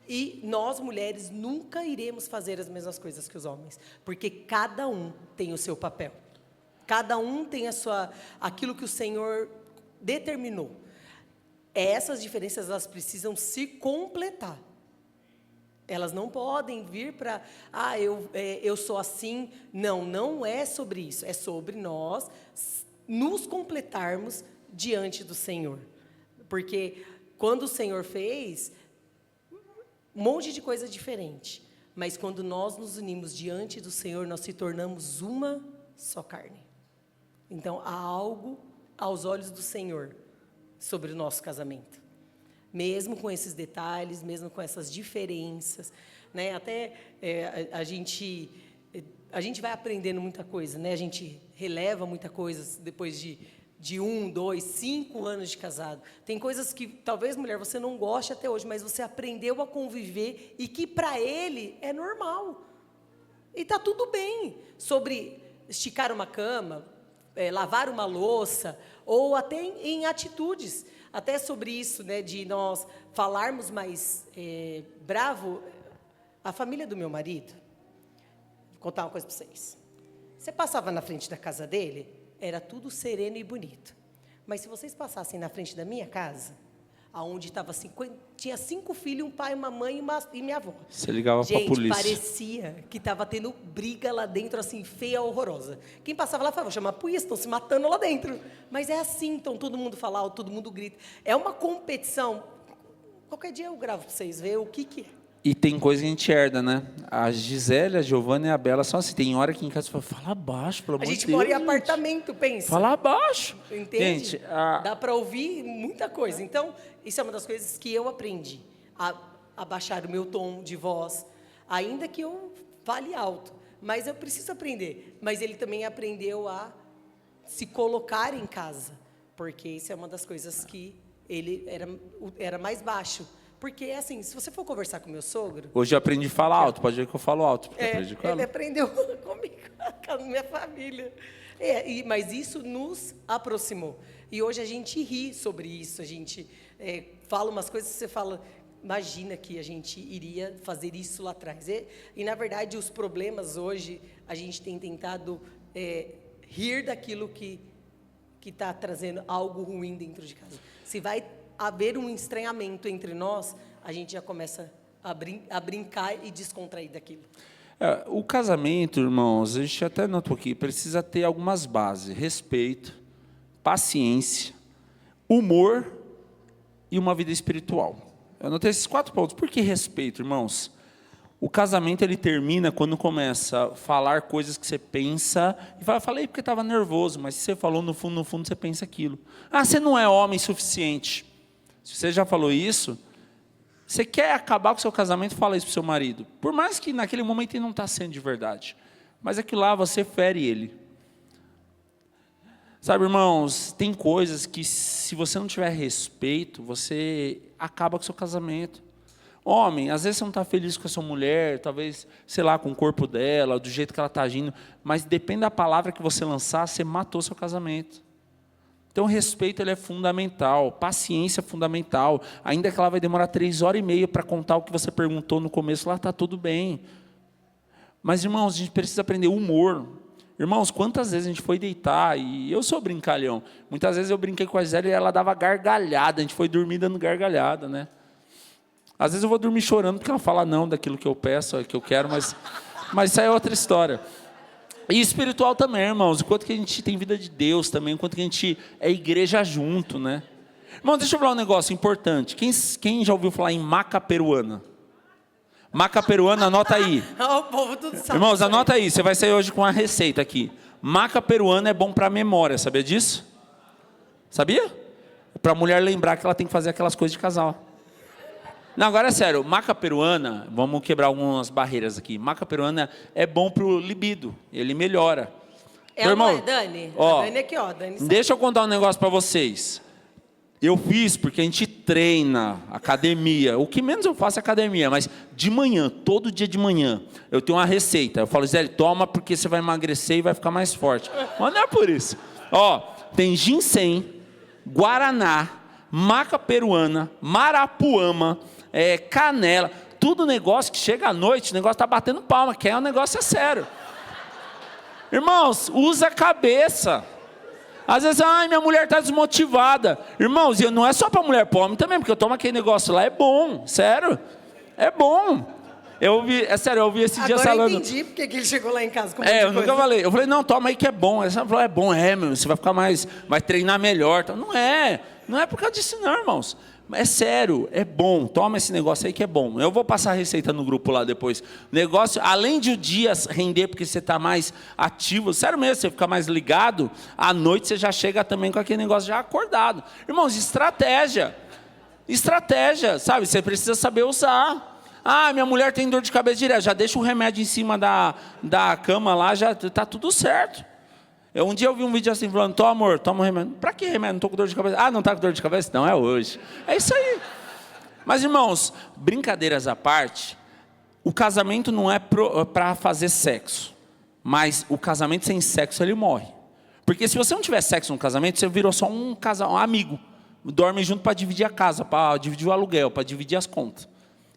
E nós, mulheres, nunca iremos fazer as mesmas coisas que os homens, porque cada um tem o seu papel. Cada um tem aquilo que o Senhor determinou. Essas diferenças, elas precisam se completar. Elas não podem vir para, eu sou assim. Não, não é sobre isso. É sobre nós nos completarmos diante do Senhor. Porque quando o Senhor fez, um monte de coisa diferente. Mas quando nós nos unimos diante do Senhor, nós se tornamos uma só carne. Então, há algo aos olhos do Senhor sobre o nosso casamento. Mesmo com esses detalhes, mesmo com essas diferenças, né? Até a gente vai aprendendo muita coisa, né? A gente releva muita coisa depois de 1, 2, 5 anos de casado. Tem coisas que talvez, mulher, você não goste até hoje, mas você aprendeu a conviver e que para ele é normal. E está tudo bem. Sobre esticar uma cama, lavar uma louça, ou até em atitudes. Até sobre isso, né, de nós falarmos mais bravo. A família do meu marido, vou contar uma coisa para vocês. Você passava na frente da casa dele, era tudo sereno e bonito. Mas se vocês passassem na frente da minha casa, aonde tinha 5 filhos, um pai, uma mãe e minha avó. Você ligava para a polícia. Parecia que estava tendo briga lá dentro, assim, feia, horrorosa. Quem passava lá falava, vou chamar a polícia, estão se matando lá dentro. Mas é assim, então todo mundo fala alto, todo mundo grita. É uma competição. Qualquer dia eu gravo para vocês verem o que é. E tem coisa que a gente herda, né? A Gisele, a Giovana e a Bela são assim. Tem hora que em casa você fala baixo, pelo amor de Deus. A gente mora em apartamento, pensa. Fala baixo. Entende? Gente, dá para ouvir muita coisa. Então, isso é uma das coisas que eu aprendi. A baixar o meu tom de voz. Ainda que eu fale alto. Mas eu preciso aprender. Mas ele também aprendeu a se colocar em casa. Porque isso é uma das coisas que ele era mais baixo. Porque, assim, se você for conversar com meu sogro... Hoje eu aprendi a falar alto, pode ver que eu falo alto, porque eu aprendi com ele ela. aprendeu comigo, com a minha família. Mas isso nos aproximou. E hoje a gente ri sobre isso, a gente fala umas coisas que você fala... Imagina que a gente iria fazer isso lá atrás. E na verdade, os problemas hoje, a gente tem tentado rir daquilo que está trazendo algo ruim dentro de casa. Se vai haver um estranhamento entre nós, a gente já começa a brincar e descontrair daquilo. O casamento, irmãos, a gente até notou aqui, precisa ter algumas bases: respeito, paciência, humor e uma vida espiritual. Eu anotei esses 4 pontos. Por que respeito, irmãos? O casamento ele termina quando começa a falar coisas que você pensa e fala, falei porque estava nervoso, mas se você falou no fundo você pensa aquilo. Ah, você não é homem suficiente. Se você já falou isso, você quer acabar com o seu casamento, fala isso para o seu marido. Por mais que naquele momento ele não está sendo de verdade. Mas aquilo lá você fere ele. Sabe, irmãos, tem coisas que se você não tiver respeito, você acaba com o seu casamento. Homem, às vezes você não está feliz com a sua mulher, talvez, sei lá, com o corpo dela, do jeito que ela está agindo, mas depende da palavra que você lançar, você matou seu casamento. Então, o respeito ele é fundamental, paciência é fundamental, ainda que ela vai demorar 3h30 para contar o que você perguntou no começo, lá está tudo bem. Mas, irmãos, a gente precisa aprender humor. Irmãos, quantas vezes a gente foi deitar, e eu sou brincalhão, muitas vezes eu brinquei com a Gisele e ela dava gargalhada, a gente foi dormir dando gargalhada, né? Às vezes eu vou dormir chorando porque ela fala não daquilo que eu peço, que eu quero, mas isso aí é outra história. E espiritual também, irmãos, enquanto que a gente tem vida de Deus também, enquanto que a gente é igreja junto, né? Irmãos, deixa eu falar um negócio importante. Quem já ouviu falar em maca peruana? Maca peruana, anota aí. O povo tudo sabe. Irmãos, anota aí, você vai sair hoje com uma receita aqui. Maca peruana é bom para a memória, sabia disso? Sabia? Para a mulher lembrar que ela tem que fazer aquelas coisas de casal. Não, agora é sério, maca peruana, vamos quebrar algumas barreiras aqui. Maca peruana é bom para o libido, ele melhora. Irmão, Dani? Ó, a Dani aqui, ó. Dani sabe. Deixa eu contar um negócio para vocês. Eu fiz porque a gente treina, academia. O que menos eu faço é academia, mas de manhã, todo dia de manhã, eu tenho uma receita. Eu falo, Zé, toma porque você vai emagrecer e vai ficar mais forte. Mas não é por isso. Ó, tem ginseng, guaraná, maca peruana, marapuama, canela, tudo negócio que chega à noite, o negócio está batendo palma, que é um negócio sério. Irmãos, usa a cabeça. Às vezes, minha mulher está desmotivada. Irmãos, e não é só para mulher, para homem também, porque eu tomo aquele negócio lá, é bom, sério, é bom. Eu ouvi esse dia falando. Agora eu entendi porque que ele chegou lá em casa com eu nunca falei. Eu falei, não, toma aí que é bom. Ela falou, é bom, meu, você vai ficar mais, vai treinar melhor. Não é por causa disso não, irmãos. É sério, é bom, toma esse negócio aí que é bom. Eu vou passar a receita no grupo lá depois. Negócio, além de o dia render, porque você está mais ativo, sério mesmo, você fica mais ligado, à noite você já chega também com aquele negócio já acordado. Irmãos, estratégia, sabe, você precisa saber usar. Minha mulher tem dor de cabeça direto, já deixa o remédio em cima da cama lá, já está tudo certo. Um dia eu vi um vídeo assim, falando, amor, toma um remédio. Para que remédio? Não estou com dor de cabeça. Não está com dor de cabeça? Não, é hoje. É isso aí. Mas, irmãos, brincadeiras à parte, o casamento não é para fazer sexo. Mas o casamento sem sexo, ele morre. Porque se você não tiver sexo no casamento, você virou só um casal, um amigo. Dorme junto para dividir a casa, para dividir o aluguel, para dividir as contas.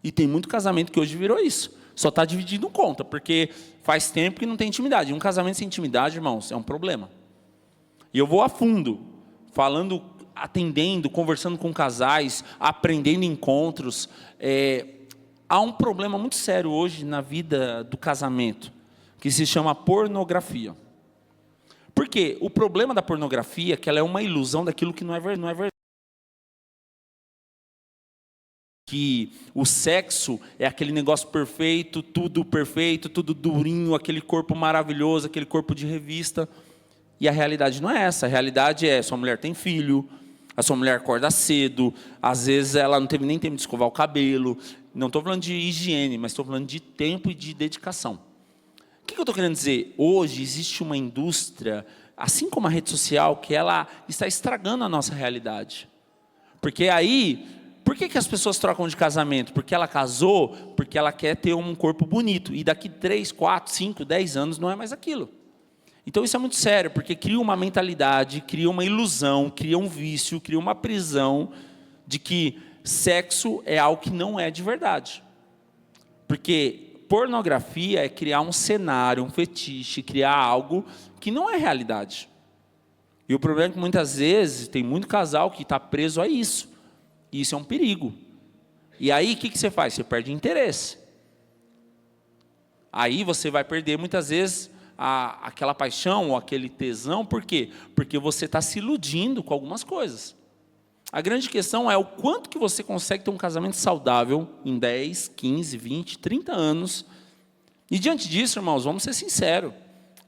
E tem muito casamento que hoje virou isso. Só está dividindo conta, porque faz tempo que não tem intimidade. Um casamento sem intimidade, irmãos, é um problema. E eu vou a fundo, falando, atendendo, conversando com casais, aprendendo encontros. Há um problema muito sério hoje na vida do casamento, que se chama pornografia. Por quê? O problema da pornografia é que ela é uma ilusão daquilo que não é verdade. Que o sexo é aquele negócio perfeito, tudo durinho, aquele corpo maravilhoso, aquele corpo de revista. E a realidade não é essa. A realidade é, sua mulher tem filho, a sua mulher acorda cedo, às vezes ela não teve nem tempo de escovar o cabelo. Não estou falando de higiene, mas estou falando de tempo e de dedicação. O que eu estou querendo dizer? Hoje existe uma indústria, assim como a rede social, que ela está estragando a nossa realidade. Porque aí Por que as pessoas trocam de casamento? Porque ela casou, porque ela quer ter um corpo bonito. E daqui 3, 4, 5, 10 anos não é mais aquilo. Então isso é muito sério, porque cria uma mentalidade, cria uma ilusão, cria um vício, cria uma prisão de que sexo é algo que não é de verdade. Porque pornografia é criar um cenário, um fetiche, criar algo que não é realidade. E o problema é que muitas vezes tem muito casal que está preso a isso. E isso é um perigo. E aí o que você faz? Você perde interesse. Aí você vai perder muitas vezes aquela paixão ou aquele tesão. Por quê? Porque você está se iludindo com algumas coisas. A grande questão é o quanto que você consegue ter um casamento saudável em 10, 15, 20, 30 anos. E diante disso, irmãos, vamos ser sinceros.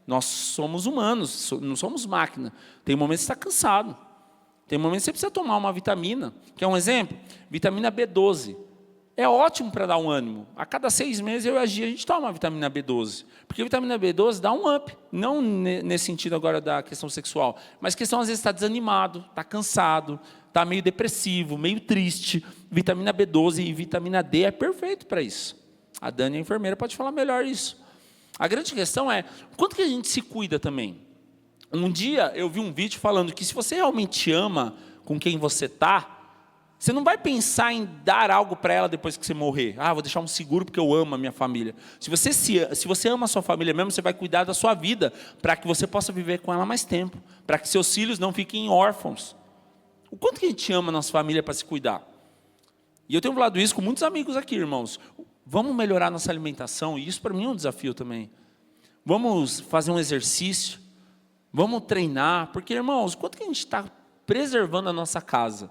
Nós somos humanos, não somos máquina. Tem momentos que você está cansado. Tem momentos que você precisa tomar uma vitamina. Quer um exemplo? Vitamina B12. É ótimo para dar um ânimo. A cada 6 meses eu e a Gia, a gente toma uma vitamina B12. Porque a vitamina B12 dá um up. Não nesse sentido agora da questão sexual. Mas questão, às vezes, está desanimado, está cansado, está meio depressivo, meio triste. Vitamina B12 e vitamina D é perfeito para isso. A Dani, a enfermeira, pode falar melhor isso. A grande questão é, quanto que a gente se cuida também? Um dia eu vi um vídeo falando que se você realmente ama com quem você está, você não vai pensar em dar algo para ela depois que você morrer. Ah, vou deixar um seguro porque eu amo a minha família. Se você ama a sua família mesmo, você vai cuidar da sua vida para que você possa viver com ela mais tempo, para que seus filhos não fiquem órfãos. O quanto que a gente ama a nossa família para se cuidar? E eu tenho falado isso com muitos amigos aqui, irmãos. Vamos melhorar nossa alimentação, e isso para mim é um desafio também. Vamos fazer um exercício, vamos treinar, porque, irmãos, quanto que a gente está preservando a nossa casa?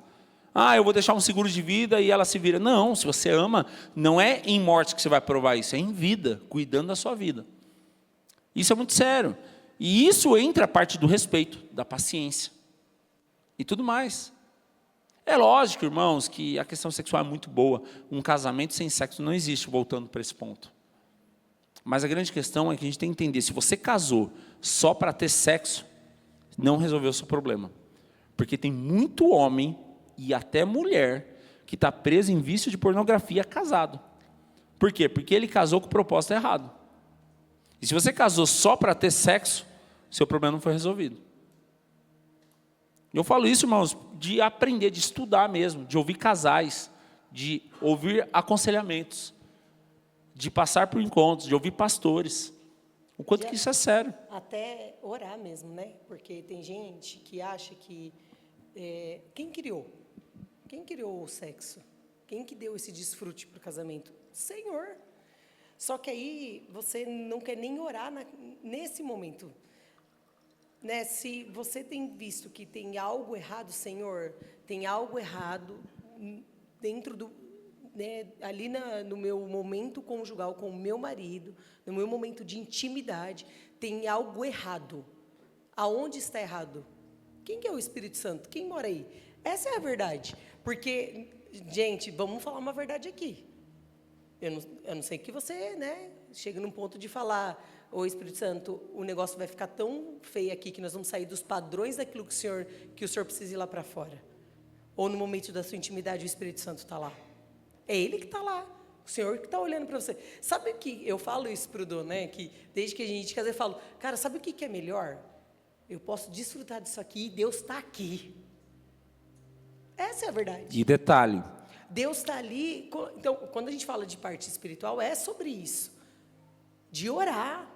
Ah, eu vou deixar um seguro de vida e ela se vira. Não, se você ama, não é em morte que você vai provar isso, é em vida, cuidando da sua vida. Isso é muito sério. E isso entra a parte do respeito, da paciência e tudo mais. É lógico, irmãos, que a questão sexual é muito boa. Um casamento sem sexo não existe, voltando para esse ponto. Mas a grande questão é que a gente tem que entender, se você casou só para ter sexo, não resolveu o seu problema. Porque tem muito homem e até mulher que está preso em vício de pornografia casado. Por quê? Porque ele casou com o propósito errado. E se você casou só para ter sexo, seu problema não foi resolvido. Eu falo isso, irmãos, de aprender, de estudar mesmo, de ouvir casais, de ouvir aconselhamentos, de passar por encontros, de ouvir pastores. O quanto que isso é sério. Até orar mesmo, né? Porque tem gente que acha que... quem criou? Quem criou o sexo? Quem que deu esse desfrute para o casamento? O Senhor. Só que aí você não quer nem orar nesse momento. Né? Se você tem visto que tem algo errado, Senhor, tem algo errado dentro do... Né, ali no meu momento conjugal com o meu marido, no meu momento de intimidade, tem algo errado. Aonde está errado? Quem que é o Espírito Santo? Quem mora aí? Essa é a verdade. Porque, gente, vamos falar uma verdade aqui. Eu não sei que você, né, chega num ponto de falar, ô Espírito Santo, o negócio vai ficar tão feio aqui que nós vamos sair dos padrões daquilo que o Senhor precisa ir lá para fora. Ou no momento da sua intimidade o Espírito Santo está lá. É Ele que está lá. O Senhor que está olhando para você. Sabe o que eu falo isso para o Dom, né? Que desde que a gente casa, eu falo, cara, sabe o que é melhor? Eu posso desfrutar disso aqui e Deus está aqui. Essa é a verdade. E detalhe. Deus está ali. Então, quando a gente fala de parte espiritual, é sobre isso. De orar,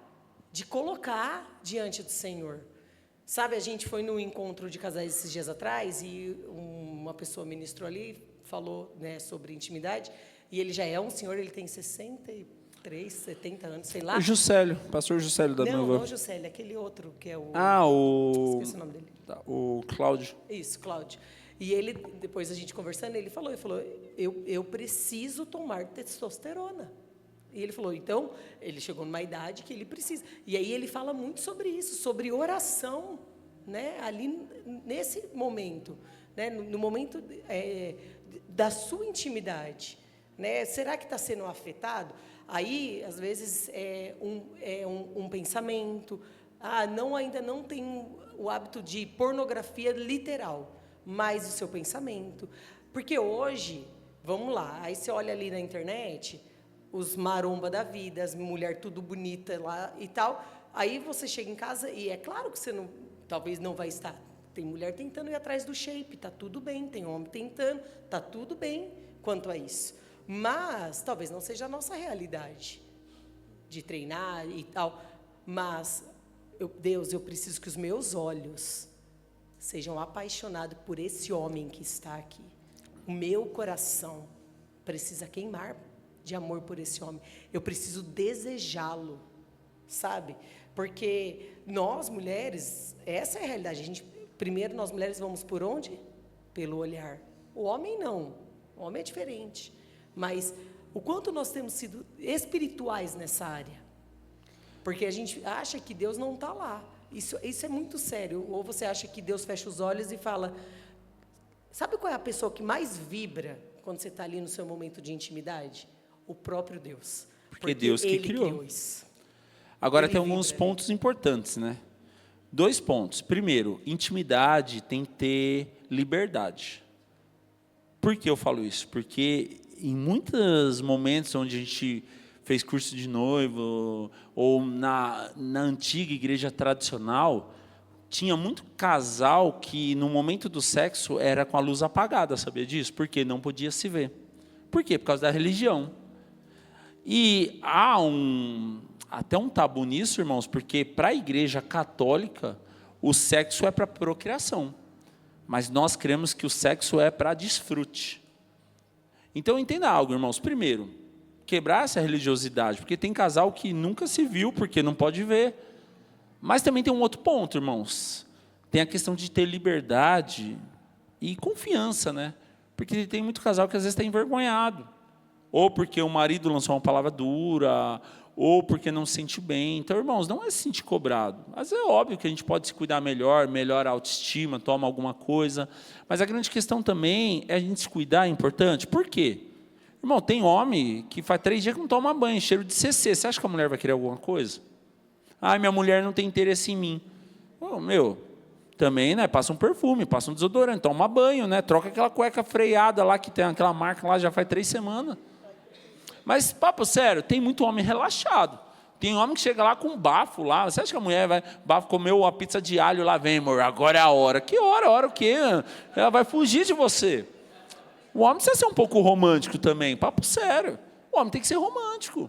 de colocar diante do Senhor. Sabe, a gente foi num encontro de casais esses dias atrás e uma pessoa ministrou ali, falou, né, sobre intimidade, e ele já é um senhor, ele tem 63, 70 anos, sei lá. O Juscelio, pastor Juscelio da Não, Nova. não o Juscelio, aquele outro que é o... Esqueci o nome dele. O Cláudio. Isso, Cláudio. E ele, depois a gente conversando, ele falou, eu preciso tomar testosterona. E ele falou, então, ele chegou numa idade que ele precisa. E aí ele fala muito sobre isso, sobre oração, né? Ali nesse momento, né? No momento da sua intimidade, né? Será que está sendo afetado? Aí, às vezes, um pensamento, ainda não tem o hábito de pornografia literal, mas o seu pensamento. Porque hoje, Vamos lá. Aí você olha ali na internet, os maromba da vida, as mulher tudo bonita lá e tal. Aí você chega em casa e é claro que você não, talvez não vai estar. Tem mulher tentando ir atrás do shape, tá tudo bem. Tem homem tentando, tá tudo bem quanto a isso. Mas talvez não seja a nossa realidade de treinar e tal. Mas, Deus, eu preciso que os meus olhos sejam apaixonados por esse homem que está aqui. O meu coração precisa queimar de amor por esse homem. Eu preciso desejá-lo, sabe? Porque nós, mulheres, essa é a realidade. Primeiro, nós mulheres vamos por onde? Pelo olhar. O homem não. O homem é diferente. Mas o quanto nós temos sido espirituais nessa área? Porque a gente acha que Deus não está lá. Isso é muito sério. Ou você acha que Deus fecha os olhos e fala... Sabe qual é a pessoa que mais vibra quando você está ali no seu momento de intimidade? O próprio Deus. Porque Deus que Ele criou isso. Agora Ele tem alguns vibra, pontos importantes, né? 2 pontos. Primeiro, intimidade tem que ter liberdade. Por que eu falo isso? Porque em muitos momentos onde a gente fez curso de noivo, ou na antiga igreja tradicional, tinha muito casal que no momento do sexo era com a luz apagada, sabia disso? Porque não podia se ver. Por quê? Por causa da religião. E há até um tabu nisso, irmãos, porque para a igreja católica, o sexo é para procriação. Mas nós cremos que o sexo é para desfrute. Então entenda algo, irmãos. Primeiro, quebrar essa religiosidade, porque tem casal que nunca se viu, porque não pode ver. Mas também tem um outro ponto, irmãos. Tem a questão de ter liberdade e confiança, né? Porque tem muito casal que às vezes está envergonhado. Ou porque o marido lançou uma palavra dura, ou porque não se sente bem. Então, irmãos, não é se sentir cobrado. Mas é óbvio que a gente pode se cuidar melhor, melhora a autoestima, toma alguma coisa. Mas a grande questão também é a gente se cuidar, é importante. Por quê? Irmão, tem homem que faz 3 dias que não toma banho, cheiro de CC. Você acha que a mulher vai querer alguma coisa? Ah, minha mulher não tem interesse em mim. Oh, também, né? Passa um perfume, passa um desodorante, toma banho, né? Troca aquela cueca freada lá, que tem aquela marca lá, já faz 3 semanas. Mas, papo sério, tem muito homem relaxado. Tem homem que chega lá com bafo lá. Você acha que a mulher vai, bafo, comeu a pizza de alho lá, vem, amor, agora é a hora. Que hora? Hora o quê? Ela vai fugir de você. O homem precisa ser um pouco romântico também, papo sério. O homem tem que ser romântico.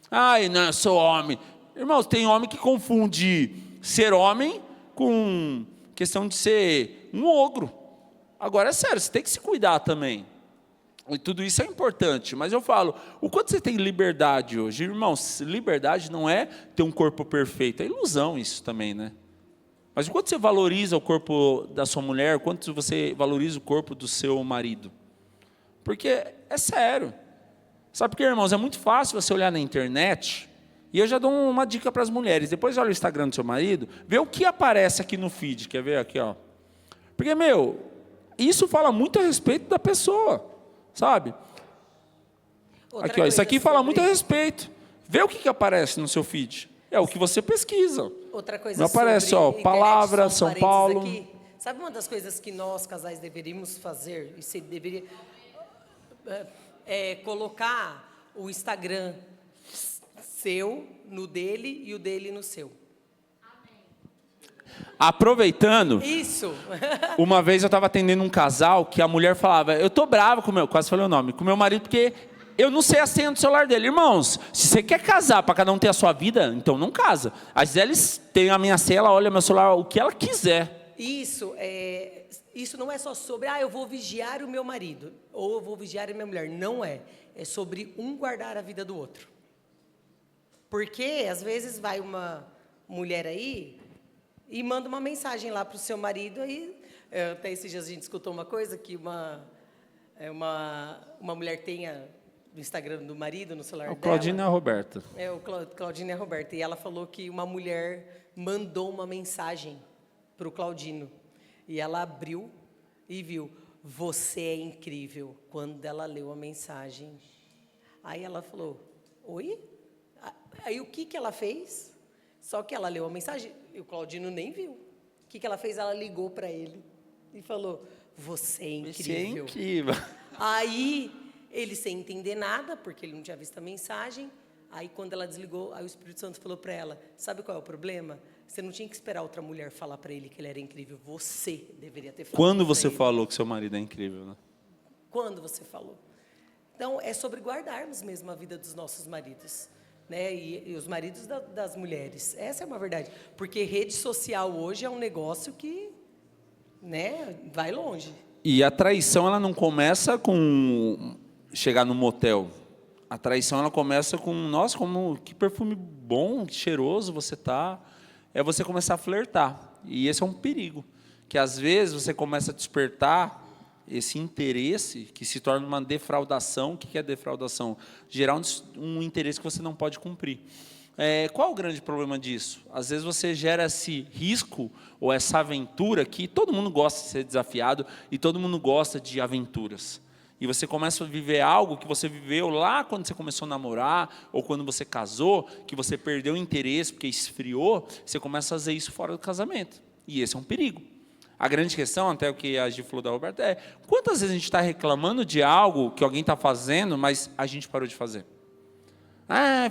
Ai, não, eu sou homem. Irmãos, tem homem que confunde ser homem com questão de ser um ogro. Agora, é sério, você tem que se cuidar também. E tudo isso é importante. Mas eu falo, o quanto você tem liberdade hoje? Irmãos, liberdade não é ter um corpo perfeito. É ilusão isso também, né? Mas o quanto você valoriza o corpo da sua mulher, o quanto você valoriza o corpo do seu marido? Porque é sério. Sabe por quê, irmãos? É muito fácil você olhar na internet... E eu já dou uma dica para as mulheres. Depois olha o Instagram do seu marido, vê o que aparece aqui no feed. Quer ver aqui, ó? Porque, isso fala muito a respeito da pessoa, sabe? Aqui, ó, isso aqui fala muito a respeito. Vê o que aparece no seu feed. É o que você pesquisa. Outra coisa não aparece, ó, palavra, São Paulo. Aqui. Sabe uma das coisas que nós, casais, deveríamos fazer? E você deveria colocar o Instagram seu no dele e o dele no seu. Aproveitando, isso. Uma vez eu estava atendendo um casal que a mulher falava, eu tô bravo quase falei o nome, com o meu marido, porque eu não sei a senha do celular dele. Irmãos, se você quer casar para cada um ter a sua vida, então não casa. Às vezes eles têm a minha senha, ela olha meu celular, o que ela quiser. Isso não é só sobre, eu vou vigiar o meu marido, ou eu vou vigiar a minha mulher. Não é. É sobre um guardar a vida do outro. Porque, às vezes, vai uma mulher aí e manda uma mensagem lá para o seu marido. Aí, até esses dias a gente escutou uma coisa, que uma mulher tenha no Instagram do marido, no celular dela. Claudine e a Roberta. Claudine e a Roberta. E ela falou que uma mulher mandou uma mensagem para o Claudino. E ela abriu e viu, você é incrível. Quando ela leu a mensagem. Aí ela falou, oi? Aí o que ela fez? Só que ela leu a mensagem e o Claudino nem viu. O que ela fez? Ela ligou para ele e falou, você é incrível. Você é incrível. Aí Ele sem entender nada, porque ele não tinha visto a mensagem. Aí, quando ela desligou, aí o Espírito Santo falou para ela, sabe qual é o problema? Você não tinha que esperar outra mulher falar para ele que ele era incrível. Você deveria ter falado. Quando você pra ele. falou que seu marido é incrível, né? Quando você falou. Então, é sobre guardarmos mesmo a vida dos nossos maridos, né? E os maridos das mulheres. Essa é uma verdade. Porque rede social hoje é um negócio que, né, vai longe. E a traição, ela não começa com chegar no motel. A traição, ela começa com, nossa, como que perfume bom, que cheiroso você tá. É você começar a flertar. E esse é um perigo. Que às vezes você começa a despertar esse interesse que se torna uma defraudação. O que é defraudação? Gerar um interesse que você não pode cumprir. Qual o grande problema disso? Às vezes você gera esse risco ou essa aventura que todo mundo gosta de ser desafiado e todo mundo gosta de aventuras. E você começa a viver algo que você viveu lá quando você começou a namorar ou quando você casou, que você perdeu o interesse porque esfriou, você começa a fazer isso fora do casamento. E esse é um perigo. A grande questão, até o que a Gi falou da Roberta, é quantas vezes a gente está reclamando de algo que alguém está fazendo, mas a gente parou de fazer?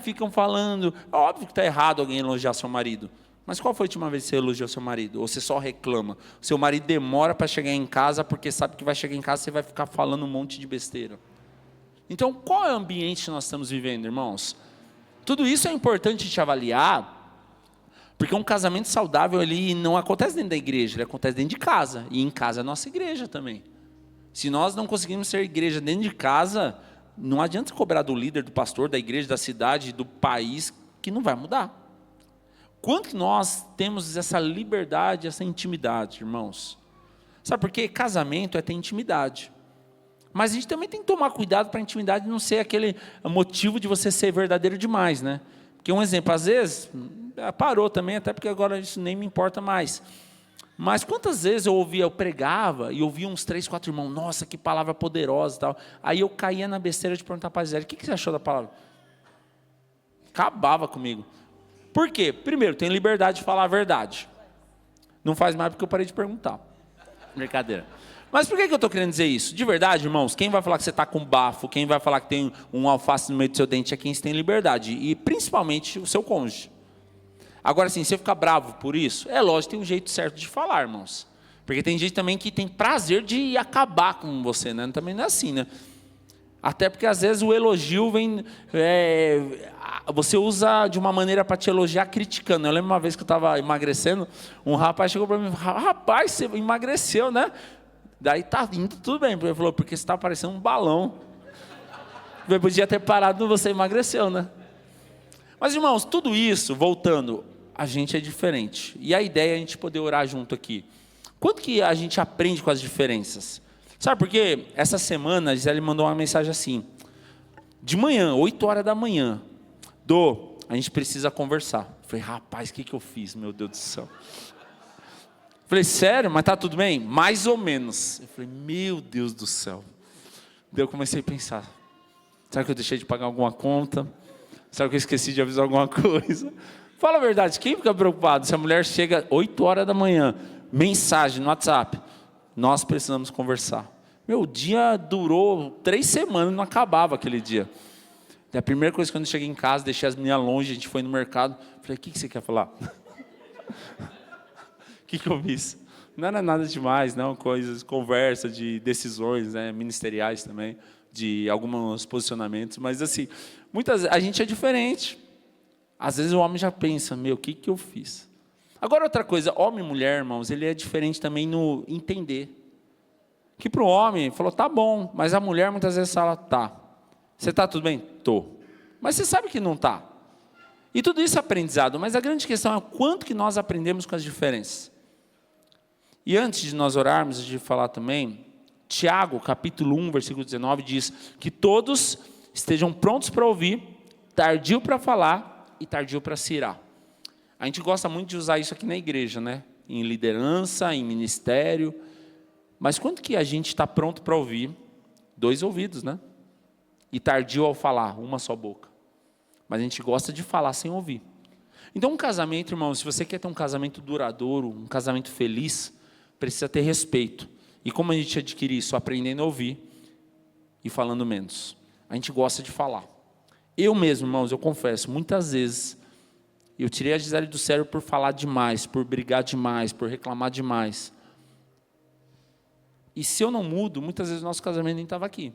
Ficam falando, óbvio que está errado alguém elogiar seu marido, mas qual foi a última vez que você elogiou seu marido? Ou você só reclama? Seu marido demora para chegar em casa porque sabe que vai chegar em casa e você vai ficar falando um monte de besteira. Então, qual é o ambiente que nós estamos vivendo, irmãos? Tudo isso é importante te avaliar, porque um casamento saudável ele não acontece dentro da igreja, ele acontece dentro de casa. E em casa é a nossa igreja também. Se nós não conseguimos ser igreja dentro de casa, não adianta cobrar do líder, do pastor, da igreja, da cidade, do país, que não vai mudar. Quanto nós temos essa liberdade, essa intimidade, irmãos? Sabe por quê? Casamento é ter intimidade. Mas a gente também tem que tomar cuidado para a intimidade não ser aquele motivo de você ser verdadeiro demais, né? Porque um exemplo, às vezes, parou também, até porque agora isso nem me importa mais. Mas quantas vezes eu pregava e ouvia uns 3, 4 irmãos, nossa, que palavra poderosa e tal. Aí eu caía na besteira de perguntar para a Gisele, o que você achou da palavra? Acabava comigo. Por quê? Primeiro, tenho liberdade de falar a verdade. Não faz mais porque eu parei de perguntar. Brincadeira. Mas por que eu estou querendo dizer isso? De verdade, irmãos, quem vai falar que você está com bafo, quem vai falar que tem um alface no meio do seu dente é quem tem liberdade. E principalmente o seu cônjuge. Agora, assim, você fica bravo por isso? É lógico, tem um jeito certo de falar, irmãos. Porque tem gente também que tem prazer de acabar com você, né? Também não é assim, né? Até porque, às vezes, o elogio vem... você usa de uma maneira para te elogiar criticando. Eu lembro uma vez que eu estava emagrecendo, um rapaz chegou para mim e falou, rapaz, você emagreceu, né? Daí tá indo tudo bem. Ele falou, porque você está parecendo um balão. Eu podia ter parado, você emagreceu, né? Mas, irmãos, tudo isso, voltando, a gente é diferente. E a ideia é a gente poder orar junto aqui. Quanto que a gente aprende com as diferenças? Sabe por quê? Essa semana, a Gisele mandou uma mensagem assim. De manhã, 8 horas da manhã. A gente precisa conversar. Eu falei, rapaz, o que eu fiz? Meu Deus do céu. Eu falei, sério? Mas tá tudo bem? Mais ou menos. Eu falei, meu Deus do céu. Daí eu comecei a pensar. Será que eu deixei de pagar alguma conta? Será que eu esqueci de avisar alguma coisa? Fala a verdade, quem fica preocupado se a mulher chega 8 horas da manhã, mensagem no WhatsApp, nós precisamos conversar. Meu dia durou 3 semanas, não acabava aquele dia. E a primeira coisa, quando eu cheguei em casa, deixei as meninas longe, a gente foi no mercado, falei, o que você quer falar? O que eu fiz? Não era nada demais, não, conversa de decisões, né, ministeriais também, de alguns posicionamentos, mas assim, a gente é diferente. Às vezes o homem já pensa, o que eu fiz? Agora outra coisa, homem e mulher, irmãos, ele é diferente também no entender. Que para o homem, falou, tá bom, mas a mulher muitas vezes fala, tá. Você está tudo bem? Tô. Mas você sabe que não está. E tudo isso é aprendizado, mas a grande questão é o quanto que nós aprendemos com as diferenças. E antes de nós orarmos, de falar também, Tiago, capítulo 1, versículo 19, diz que todos estejam prontos para ouvir, tardio para falar e tardio para se irar. A gente gosta muito de usar isso aqui na igreja, né? Em liderança, em ministério. Mas quando que a gente está pronto para ouvir? 2 ouvidos, né? E tardio ao falar, uma só boca. Mas a gente gosta de falar sem ouvir. Então um casamento, irmão, se você quer ter um casamento duradouro, um casamento feliz, precisa ter respeito. E como a gente adquire isso? Aprendendo a ouvir e falando menos. A gente gosta de falar. Eu mesmo, irmãos, eu confesso, muitas vezes, eu tirei a Gisele do sério por falar demais, por brigar demais, por reclamar demais. E se eu não mudo, muitas vezes o nosso casamento nem estava aqui.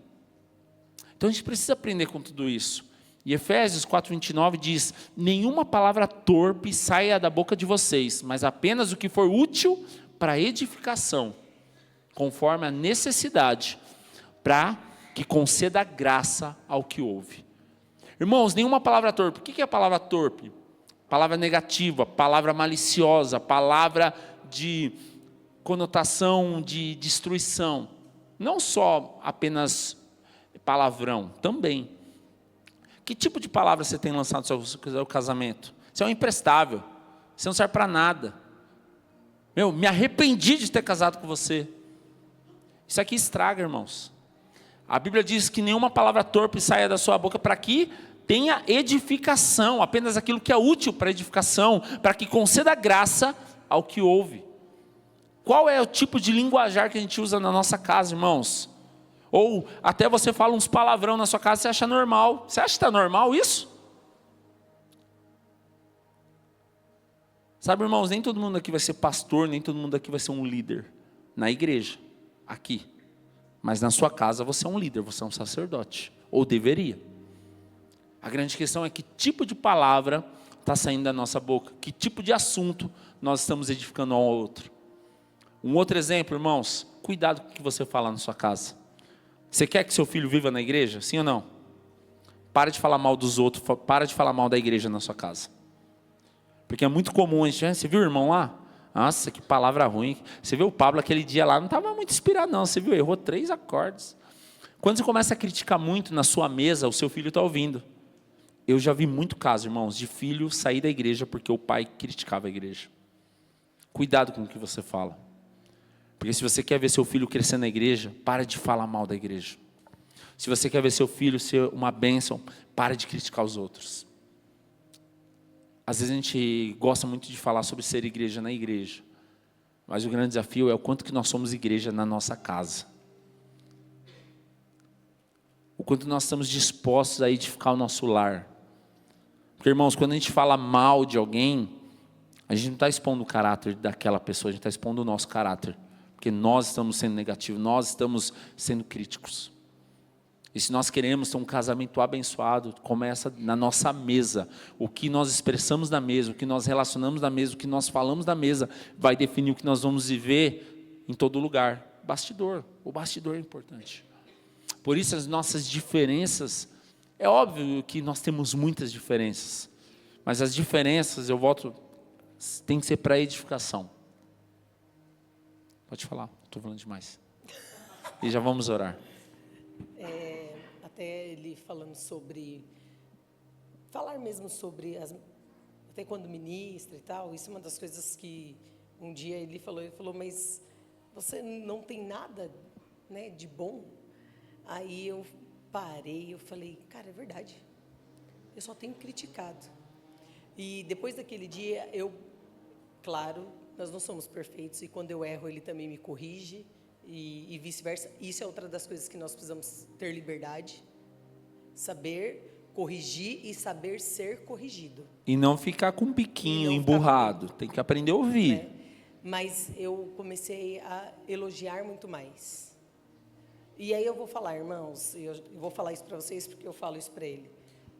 Então a gente precisa aprender com tudo isso. E Efésios 4:29 diz: nenhuma palavra torpe saia da boca de vocês, mas apenas o que for útil para edificação, conforme a necessidade, para que conceda graça ao que ouve. Irmãos, nenhuma palavra torpe. O que é a palavra torpe? Palavra negativa, palavra maliciosa, palavra de conotação de destruição. Não só apenas palavrão, também. Que tipo de palavra você tem lançado no seu casamento? Você é um imprestável, você não serve para nada. Me arrependi de ter casado com você. Isso aqui estraga, irmãos. A Bíblia diz que nenhuma palavra torpe saia da sua boca para que tenha edificação, apenas aquilo que é útil para edificação, para que conceda graça ao que ouve. Qual é o tipo de linguajar que a gente usa na nossa casa, irmãos? Ou até você fala uns palavrão na sua casa, você acha normal. Você acha que está normal isso? Sabe, irmãos, nem todo mundo aqui vai ser pastor, nem todo mundo aqui vai ser um líder. Na igreja, aqui. Mas na sua casa você é um líder, você é um sacerdote. Ou deveria. A grande questão é que tipo de palavra está saindo da nossa boca. Que tipo de assunto nós estamos edificando um ao outro. Um outro exemplo, irmãos, cuidado com o que você fala na sua casa. Você quer que seu filho viva na igreja? Sim ou não? Para de falar mal dos outros, para de falar mal da igreja na sua casa. Porque é muito comum a gente, você viu o irmão lá? Nossa, que palavra ruim. Você viu o Pablo aquele dia lá, não estava muito inspirado não, você viu, errou 3 acordes. Quando você começa a criticar muito na sua mesa, o seu filho está ouvindo. Eu já vi muito caso, irmãos, de filho sair da igreja porque o pai criticava a igreja. Cuidado com o que você fala. Porque se você quer ver seu filho crescer na igreja, para de falar mal da igreja. Se você quer ver seu filho ser uma bênção, para de criticar os outros. Às vezes a gente gosta muito de falar sobre ser igreja na igreja. Mas o grande desafio é o quanto que nós somos igreja na nossa casa. O quanto nós estamos dispostos a edificar o nosso lar. Porque, irmãos, quando a gente fala mal de alguém, a gente não está expondo o caráter daquela pessoa, a gente está expondo o nosso caráter. Porque nós estamos sendo negativos, nós estamos sendo críticos. E se nós queremos ter um casamento abençoado, começa na nossa mesa. O que nós expressamos na mesa, o que nós relacionamos na mesa, o que nós falamos na mesa, vai definir o que nós vamos viver em todo lugar. Bastidor, o bastidor é importante. Por isso as nossas diferenças, é óbvio que nós temos muitas diferenças. Mas as diferenças, eu volto, tem que ser para edificação. Pode falar, estou falando demais. E já vamos orar. Até ele falando sobre, falar mesmo sobre, até quando ministra e tal, isso é uma das coisas que um dia ele falou, mas você não tem nada, né, de bom? Aí eu parei, eu falei, cara, é verdade, eu só tenho criticado. E depois daquele dia, claro, nós não somos perfeitos, e quando eu erro, ele também me corrige, e vice-versa. Isso é outra das coisas que nós precisamos ter liberdade, saber corrigir e saber ser corrigido. E não ficar com um biquinho emburrado, tem que aprender a ouvir. Né? Mas eu comecei a elogiar muito mais. E aí eu vou falar, irmãos, eu vou falar isso para vocês porque eu falo isso para ele.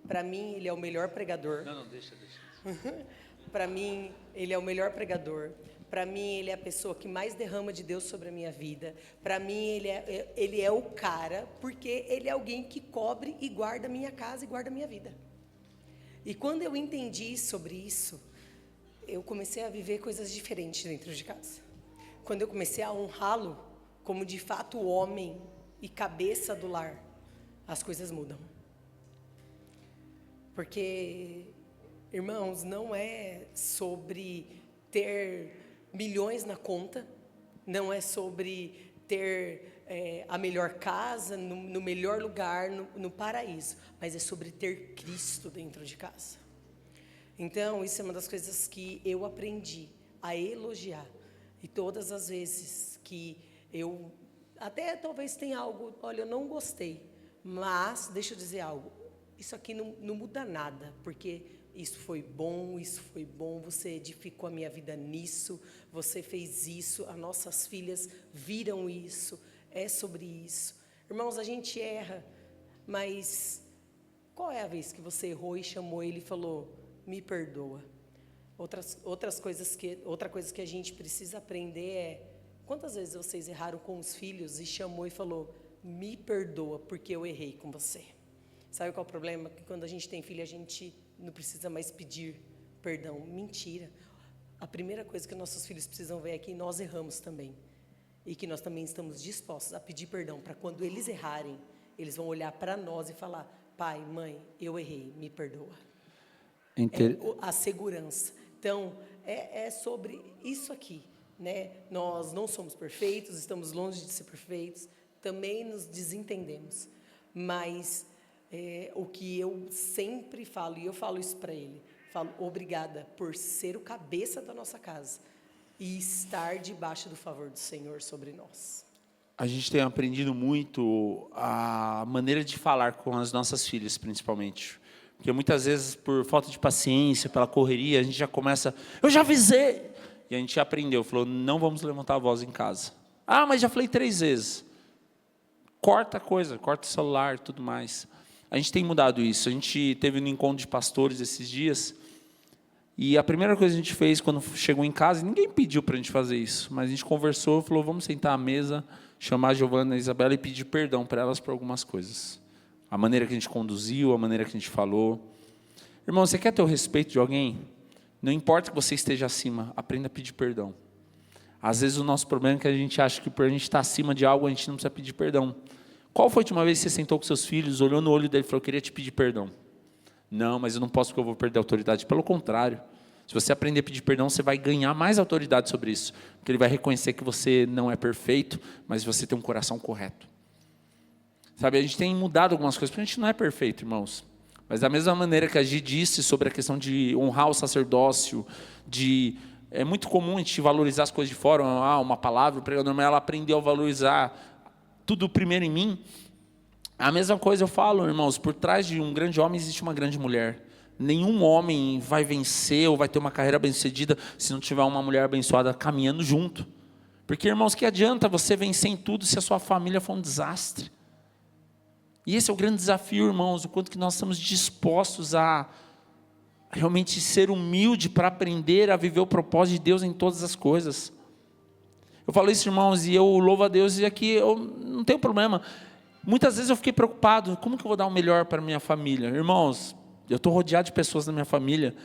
Para mim, ele é o melhor pregador. Não, deixa. Para mim, ele é o melhor pregador. Para mim, ele é a pessoa que mais derrama de Deus sobre a minha vida. Para mim, ele é o cara, porque ele é alguém que cobre e guarda a minha casa e guarda a minha vida. E quando eu entendi sobre isso, eu comecei a viver coisas diferentes dentro de casa. Quando eu comecei a honrá-lo como de fato homem e cabeça do lar, as coisas mudam. Porque, irmãos, não é sobre ter milhões na conta, não é sobre ter a melhor casa, no melhor lugar, no paraíso, mas é sobre ter Cristo dentro de casa. Então, isso é uma das coisas que eu aprendi a elogiar. E todas as vezes que eu, até talvez tenha algo, olha, eu não gostei, Mas, deixa eu dizer algo, isso aqui não muda nada, porque isso foi bom, você edificou a minha vida nisso, você fez isso, as nossas filhas viram isso, é sobre isso. Irmãos, a gente erra, mas qual é a vez que você errou e chamou ele e falou, me perdoa? Outra coisa que a gente precisa aprender é, quantas vezes vocês erraram com os filhos e chamou e falou, me perdoa porque eu errei com você? Sabe qual é o problema? Que quando a gente tem filho, a gente não precisa mais pedir perdão. Mentira. A primeira coisa que nossos filhos precisam ver é que nós erramos também. E que nós também estamos dispostos a pedir perdão, para quando eles errarem, eles vão olhar para nós e falar, pai, mãe, eu errei, me perdoa. A segurança. Então, é sobre isso aqui, né? Nós não somos perfeitos, estamos longe de ser perfeitos, também nos desentendemos, mas o que eu sempre falo, e eu falo isso para ele, falo, obrigada por ser o cabeça da nossa casa e estar debaixo do favor do Senhor sobre nós. A gente tem aprendido muito a maneira de falar com as nossas filhas, principalmente. Porque muitas vezes, por falta de paciência, pela correria, a gente já começa, eu já avisei! E a gente aprendeu, falou, não vamos levantar a voz em casa. Ah, mas já falei 3 vezes. Corta a coisa, corta o celular e tudo mais. A gente tem mudado isso. A gente teve um encontro de pastores esses dias, e a primeira coisa que a gente fez quando chegou em casa, ninguém pediu para a gente fazer isso, mas a gente conversou, falou, vamos sentar à mesa, chamar a Giovana e a Isabela e pedir perdão para elas por algumas coisas. A maneira que a gente conduziu, a maneira que a gente falou. Irmão, você quer ter o respeito de alguém? Não importa que você esteja acima, aprenda a pedir perdão. Às vezes o nosso problema é que a gente acha que por a gente estar acima de algo, a gente não precisa pedir perdão. Qual foi a última vez que você sentou com seus filhos, olhou no olho dele e falou, eu queria te pedir perdão? Não, mas eu não posso porque eu vou perder a autoridade. Pelo contrário, se você aprender a pedir perdão, você vai ganhar mais autoridade sobre isso. Porque ele vai reconhecer que você não é perfeito, mas você tem um coração correto. Sabe, a gente tem mudado algumas coisas, porque a gente não é perfeito, irmãos. Mas da mesma maneira que a Gi disse sobre a questão de honrar o sacerdócio, é muito comum a gente valorizar as coisas de fora, uma palavra, o pregador, mas ela aprendeu a valorizar tudo primeiro em mim. A mesma coisa eu falo, irmãos, por trás de um grande homem existe uma grande mulher. Nenhum homem vai vencer ou vai ter uma carreira bem-sucedida se não tiver uma mulher abençoada caminhando junto. Porque, irmãos, que adianta você vencer em tudo se a sua família for um desastre? E esse é o grande desafio, irmãos, o quanto que nós estamos dispostos a realmente ser humilde para aprender a viver o propósito de Deus em todas as coisas. Eu falo isso, irmãos, e eu louvo a Deus, e aqui eu não tenho problema. Muitas vezes eu fiquei preocupado, como que eu vou dar o melhor para a minha família? Irmãos, eu estou rodeado de pessoas da minha família,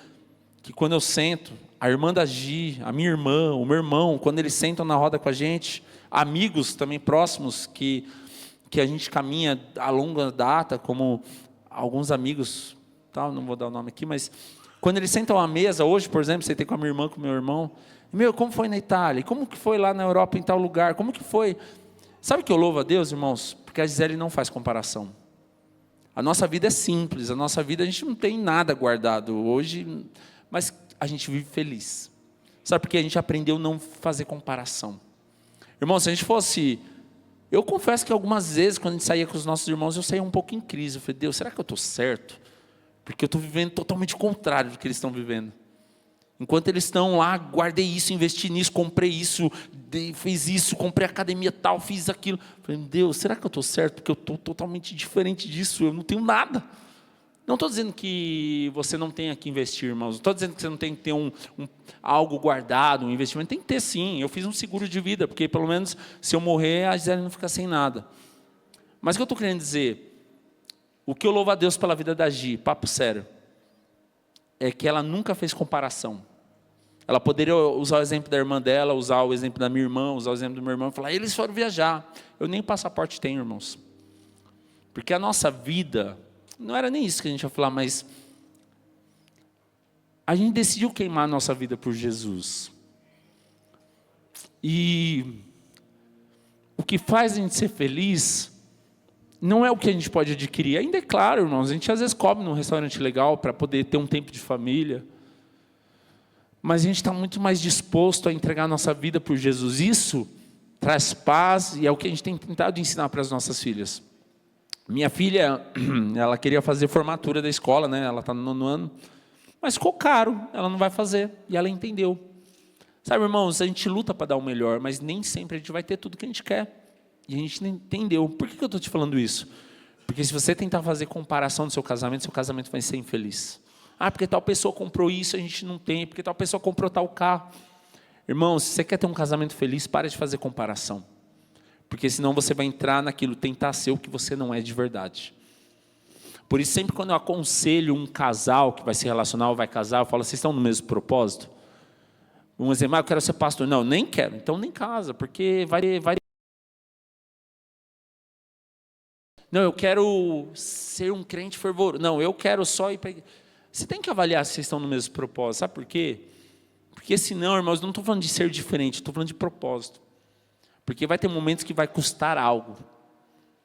que quando eu sento, a irmã da Gi, a minha irmã, o meu irmão, quando eles sentam na roda com a gente, amigos também próximos, que a gente caminha a longa data, como alguns amigos, tal, não vou dar o nome aqui, mas quando eles sentam à mesa, hoje, por exemplo, sentei com a minha irmã, com o meu irmão, como foi na Itália? Como que foi lá na Europa, em tal lugar? Como que foi? Sabe que eu louvo a Deus, irmãos? Porque a Gisele não faz comparação. A nossa vida é simples, a nossa vida, a gente não tem nada guardado hoje, mas a gente vive feliz. Sabe por quê? A gente aprendeu a não fazer comparação. Irmãos, se a gente fosse... Eu confesso que algumas vezes, quando a gente saía com os nossos irmãos, eu saía um pouco em crise. Eu falei, Deus, será que eu estou certo? Porque eu estou vivendo totalmente o contrário do que eles estão vivendo. Enquanto eles estão lá, guardei isso, investi nisso, comprei isso, fiz isso, comprei academia tal, fiz aquilo. Eu falei, Deus, será que eu estou certo? Porque eu estou totalmente diferente disso, eu não tenho nada. Não estou dizendo que você não tenha que investir, irmãos. Não estou dizendo que você não tem que ter algo guardado, um investimento. Tem que ter, sim. Eu fiz um seguro de vida, porque pelo menos se eu morrer, a Gisele não fica sem nada. Mas o que eu estou querendo dizer, o que eu louvo a Deus pela vida da Gi, papo sério, é que ela nunca fez comparação. Ela poderia usar o exemplo da irmã dela, usar o exemplo da minha irmã, usar o exemplo do meu irmão, e falar, eles foram viajar. Eu nem passaporte tenho, irmãos. Porque a nossa vida... Não era nem isso que a gente ia falar, mas a gente decidiu queimar a nossa vida por Jesus. E o que faz a gente ser feliz não é o que a gente pode adquirir. Ainda é claro, irmãos, a gente às vezes come num restaurante legal para poder ter um tempo de família. Mas a gente está muito mais disposto a entregar a nossa vida por Jesus. Isso traz paz e é o que a gente tem tentado ensinar para as nossas filhas. Minha filha, ela queria fazer formatura da escola, né? Ela está no 9º ano, mas ficou caro, ela não vai fazer, e ela entendeu. Sabe, irmãos, a gente luta para dar o melhor, mas nem sempre a gente vai ter tudo que a gente quer. E a gente não entendeu. Por que eu estou te falando isso? Porque se você tentar fazer comparação do seu casamento vai ser infeliz. Ah, porque tal pessoa comprou isso, a gente não tem, porque tal pessoa comprou tal carro. Irmão, se você quer ter um casamento feliz, para de fazer comparação. Porque senão você vai entrar naquilo, tentar ser o que você não é de verdade. Por isso, sempre quando eu aconselho um casal que vai se relacionar ou vai casar, eu falo, vocês estão no mesmo propósito? Um exemplo, eu quero ser pastor. Não, nem quero, então nem casa, porque vai. Não, eu quero ser um crente fervoroso. Não, eu quero só ir para a igreja. Você tem que avaliar se vocês estão no mesmo propósito. Sabe por quê? Porque senão, irmãos, não estou falando de ser diferente, estou falando de propósito. Porque vai ter momentos que vai custar algo.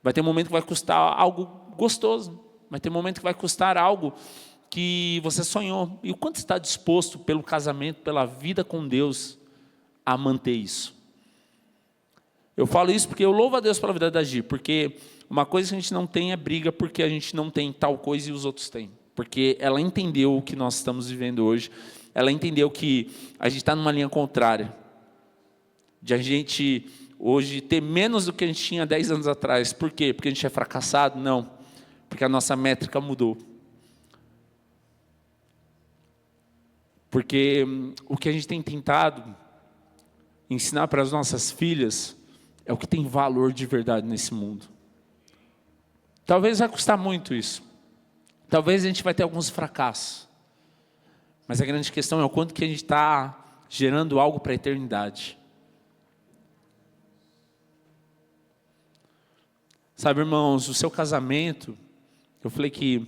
Vai ter momento que vai custar algo gostoso. Vai ter momento que vai custar algo que você sonhou. E o quanto você está disposto pelo casamento, pela vida com Deus, a manter isso? Eu falo isso porque eu louvo a Deus pela vida da Gi, porque uma coisa que a gente não tem é briga porque a gente não tem tal coisa e os outros têm. Porque ela entendeu o que nós estamos vivendo hoje, ela entendeu que a gente está numa linha contrária, de a gente hoje ter menos do que a gente tinha 10 anos atrás. Por quê? Porque a gente é fracassado? Não, porque a nossa métrica mudou. Porque o que a gente tem tentado ensinar para as nossas filhas é o que tem valor de verdade nesse mundo. Talvez vai custar muito isso. Talvez a gente vai ter alguns fracassos. Mas a grande questão é o quanto que a gente está gerando algo para a eternidade. Sabe, irmãos, o seu casamento, eu falei que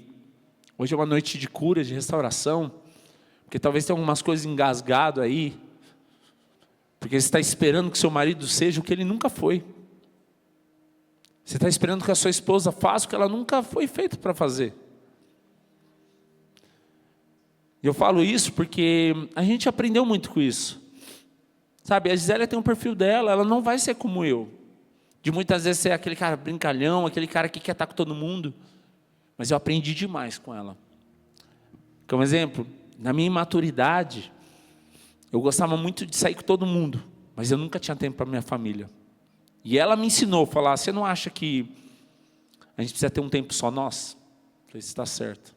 hoje é uma noite de cura, de restauração, porque talvez tenha algumas coisas engasgado aí, porque você está esperando que seu marido seja o que ele nunca foi. Você está esperando que a sua esposa faça o que ela nunca foi feita para fazer. E eu falo isso porque a gente aprendeu muito com isso. Sabe, a Gisele tem um perfil dela, ela não vai ser como eu. De muitas vezes ser aquele cara brincalhão, aquele cara que quer estar com todo mundo. Mas eu aprendi demais com ela. Como exemplo, na minha imaturidade, eu gostava muito de sair com todo mundo, mas eu nunca tinha tempo para minha família. E ela me ensinou a falar, você não acha que a gente precisa ter um tempo só nós? Eu falei, está certo.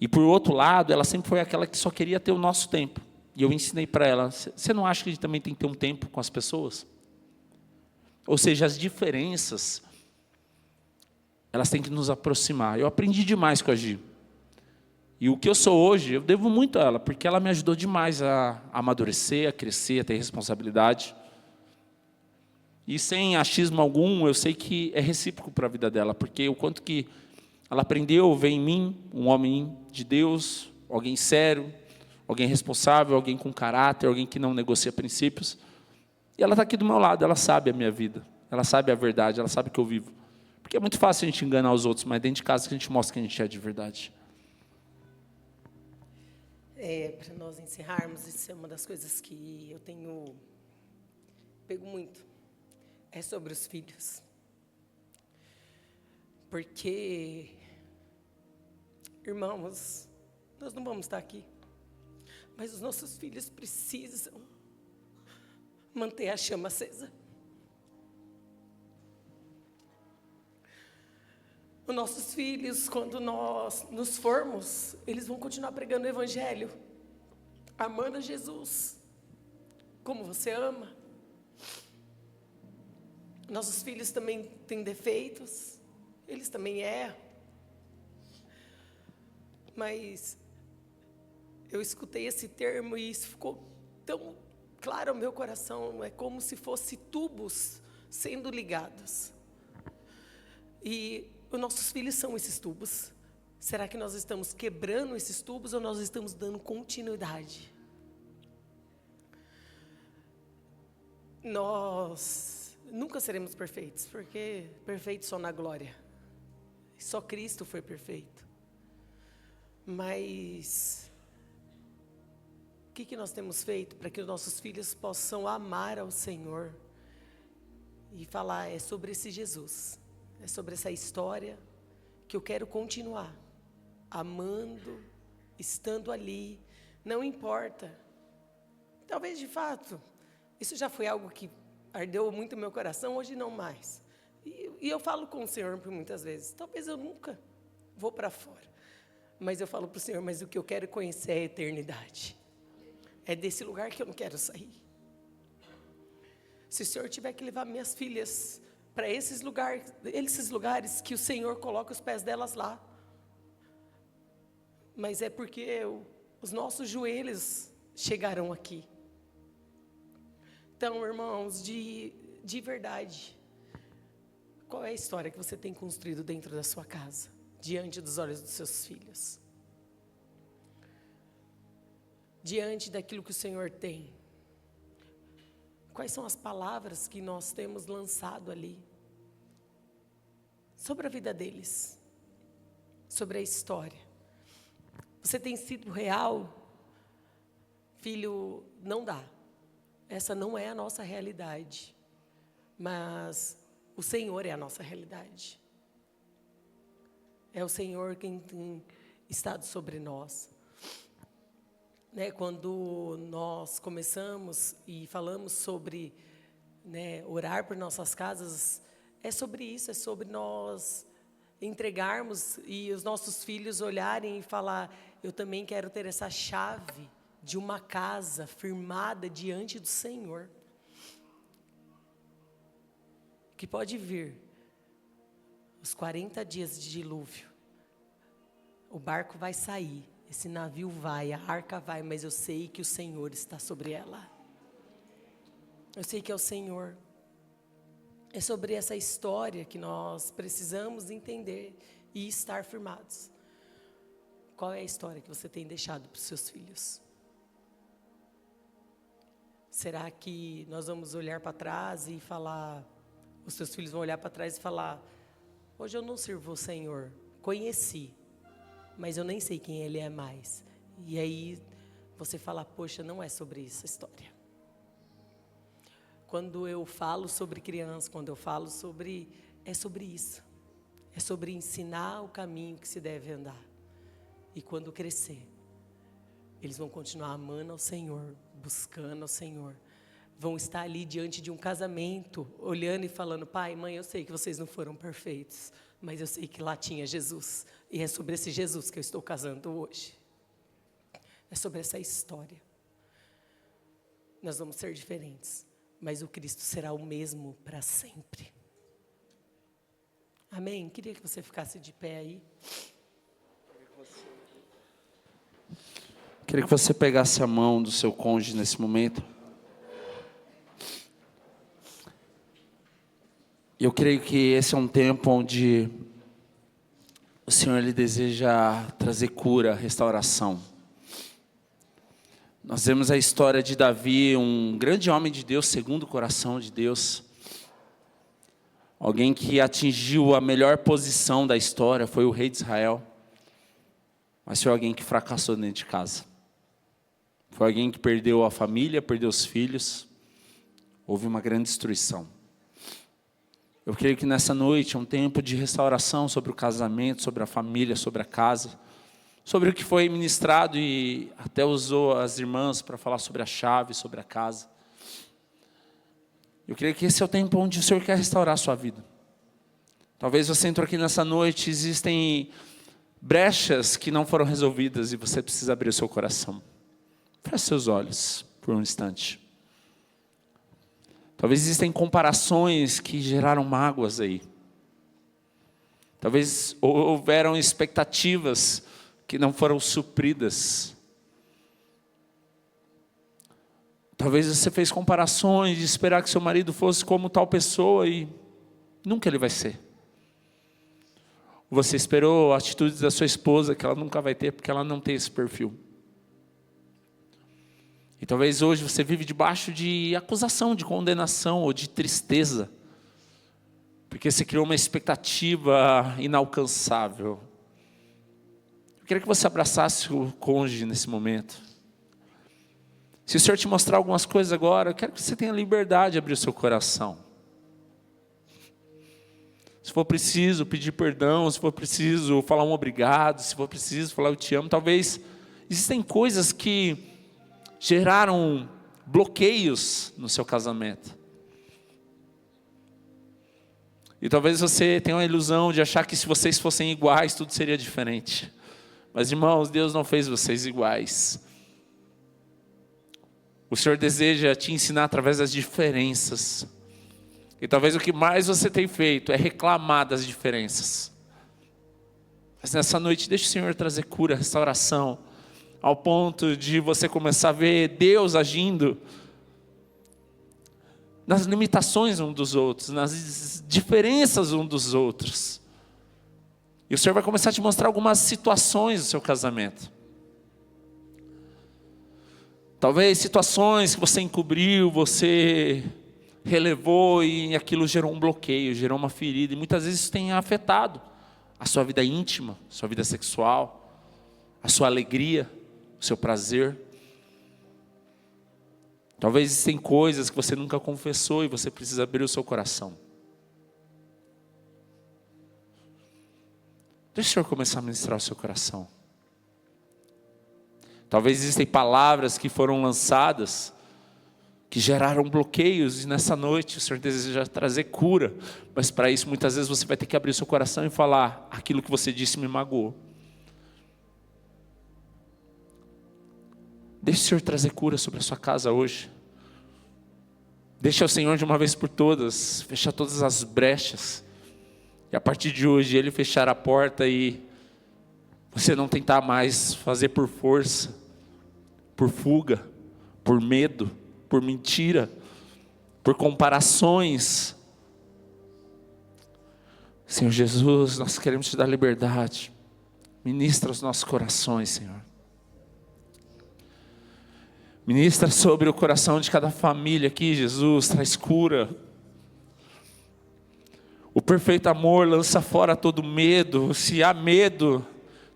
E por outro lado, ela sempre foi aquela que só queria ter o nosso tempo. E eu ensinei para ela, você não acha que a gente também tem que ter um tempo com as pessoas? Ou seja, as diferenças, elas têm que nos aproximar. Eu aprendi demais com a Gi. E o que eu sou hoje, eu devo muito a ela, porque ela me ajudou demais a amadurecer, a crescer, a ter responsabilidade. E sem achismo algum, eu sei que é recíproco para a vida dela, porque o quanto que ela aprendeu, ver em mim, um homem de Deus, alguém sério, alguém responsável, alguém com caráter, alguém que não negocia princípios. E ela está aqui do meu lado, ela sabe a minha vida, ela sabe a verdade, ela sabe que eu vivo. Porque é muito fácil a gente enganar os outros, mas dentro de casa que a gente mostra quem a gente é de verdade. Para nós encerrarmos, isso é uma das coisas que eu tenho pego muito, é sobre os filhos. Porque, irmãos, nós não vamos estar aqui, mas os nossos filhos precisam manter a chama acesa. Os nossos filhos, quando nós nos formos, eles vão continuar pregando o Evangelho, amando a Jesus, como você ama. Nossos filhos também têm defeitos, eles também erram. Mas eu escutei esse termo e isso ficou tão claro ao meu coração, é como se fosse tubos sendo ligados. E os nossos filhos são esses tubos. Será que nós estamos quebrando esses tubos ou nós estamos dando continuidade? Nós nunca seremos perfeitos, porque perfeitos só na glória. Só Cristo foi perfeito. Mas o que nós temos feito para que os nossos filhos possam amar ao Senhor e falar sobre esse Jesus? É sobre essa história que eu quero continuar amando, estando ali, não importa. Talvez de fato, isso já foi algo que ardeu muito no meu coração, hoje não mais. E eu falo com o Senhor por muitas vezes, talvez eu nunca vou para fora. Mas eu falo para o Senhor, mas o que eu quero conhecer é a eternidade. É desse lugar que eu não quero sair. Se o Senhor tiver que levar minhas filhas para esses lugares que o Senhor coloca os pés delas lá. Mas é porque os nossos joelhos chegaram aqui. Então, irmãos, de verdade, qual é a história que você tem construído dentro da sua casa, diante dos olhos dos seus filhos? Diante daquilo que o Senhor tem. Quais são as palavras que nós temos lançado ali? Sobre a vida deles. Sobre a história. Você tem sido real? Filho, não dá. Essa não é a nossa realidade. Mas o Senhor é a nossa realidade. É o Senhor quem tem estado sobre nós. Quando nós começamos e falamos sobre orar por nossas casas, é sobre isso, é sobre nós entregarmos e os nossos filhos olharem e falar, eu também quero ter essa chave de uma casa firmada diante do Senhor. Que pode vir os 40 dias de dilúvio, o barco vai sair, esse navio vai, a arca vai, mas eu sei que o Senhor está sobre ela. Eu sei que é o Senhor. É sobre essa história que nós precisamos entender e estar firmados. Qual é a história que você tem deixado para os seus filhos? Será que nós vamos olhar para trás e falar, os seus filhos vão olhar para trás e falar, hoje eu não sirvo o Senhor, conheci, mas eu nem sei quem Ele é mais. E aí você fala, poxa, não é sobre isso a história. Quando eu falo sobre criança, quando eu falo sobre, é sobre isso. É sobre ensinar o caminho que se deve andar. E quando crescer, eles vão continuar amando ao Senhor, buscando ao Senhor. Vão estar ali diante de um casamento, olhando e falando, pai, mãe, eu sei que vocês não foram perfeitos, mas eu sei que lá tinha Jesus. E é sobre esse Jesus que eu estou casando hoje. É sobre essa história. Nós vamos ser diferentes, mas o Cristo será o mesmo para sempre. Amém? Queria que você ficasse de pé aí. Queria que você pegasse a mão do seu cônjuge nesse momento. Eu creio que esse é um tempo onde o Senhor Ele deseja trazer cura, restauração. Nós vemos a história de Davi, um grande homem de Deus, segundo o coração de Deus. Alguém que atingiu a melhor posição da história, foi o rei de Israel. Mas foi alguém que fracassou dentro de casa. Foi alguém que perdeu a família, perdeu os filhos. Houve uma grande destruição. Eu creio que nessa noite é um tempo de restauração sobre o casamento, sobre a família, sobre a casa. Sobre o que foi ministrado e até usou as irmãs para falar sobre a chave, sobre a casa. Eu creio que esse é o tempo onde o Senhor quer restaurar a sua vida. Talvez você entrou aqui nessa noite, existem brechas que não foram resolvidas e você precisa abrir o seu coração. Feche seus olhos por um instante. Talvez existem comparações que geraram mágoas aí. Talvez houveram expectativas que não foram supridas. Talvez você fez comparações de esperar que seu marido fosse como tal pessoa e nunca ele vai ser. Você esperou atitudes da sua esposa que ela nunca vai ter porque ela não tem esse perfil. E talvez hoje você vive debaixo de acusação, de condenação ou de tristeza. Porque você criou uma expectativa inalcançável. Eu queria que você abraçasse o cônjuge nesse momento. Se o Senhor te mostrar algumas coisas agora, eu quero que você tenha liberdade de abrir o seu coração. Se for preciso pedir perdão, se for preciso falar um obrigado, se for preciso falar eu te amo. Talvez existem coisas que geraram bloqueios no seu casamento. E talvez você tenha uma ilusão de achar que se vocês fossem iguais, tudo seria diferente. Mas irmãos, Deus não fez vocês iguais. O Senhor deseja te ensinar através das diferenças. E talvez o que mais você tem feito é reclamar das diferenças. Mas nessa noite, deixa o Senhor trazer cura, restauração, ao ponto de você começar a ver Deus agindo nas limitações um dos outros, nas diferenças um dos outros. E o Senhor vai começar a te mostrar algumas situações do seu casamento. Talvez situações que você encobriu, você relevou e aquilo gerou um bloqueio, gerou uma ferida. E muitas vezes isso tem afetado a sua vida íntima, a sua vida sexual, a sua alegria, o seu prazer. Talvez existem coisas que você nunca confessou e você precisa abrir o seu coração. Deixa o Senhor começar a ministrar o seu coração. Talvez existem palavras que foram lançadas, que geraram bloqueios, e nessa noite o Senhor deseja trazer cura. Mas para isso muitas vezes você vai ter que abrir o seu coração e falar: aquilo que você disse me magoou. Deixe o Senhor trazer cura sobre a sua casa hoje. Deixa o Senhor de uma vez por todas fechar todas as brechas. E a partir de hoje Ele fechar a porta e você não tentar mais fazer por força, por fuga, por medo, por mentira, por comparações. Senhor Jesus, nós queremos te dar liberdade. Ministra os nossos corações, Senhor. Ministra sobre o coração de cada família aqui, Jesus, traz cura. O perfeito amor lança fora todo medo. Se há medo,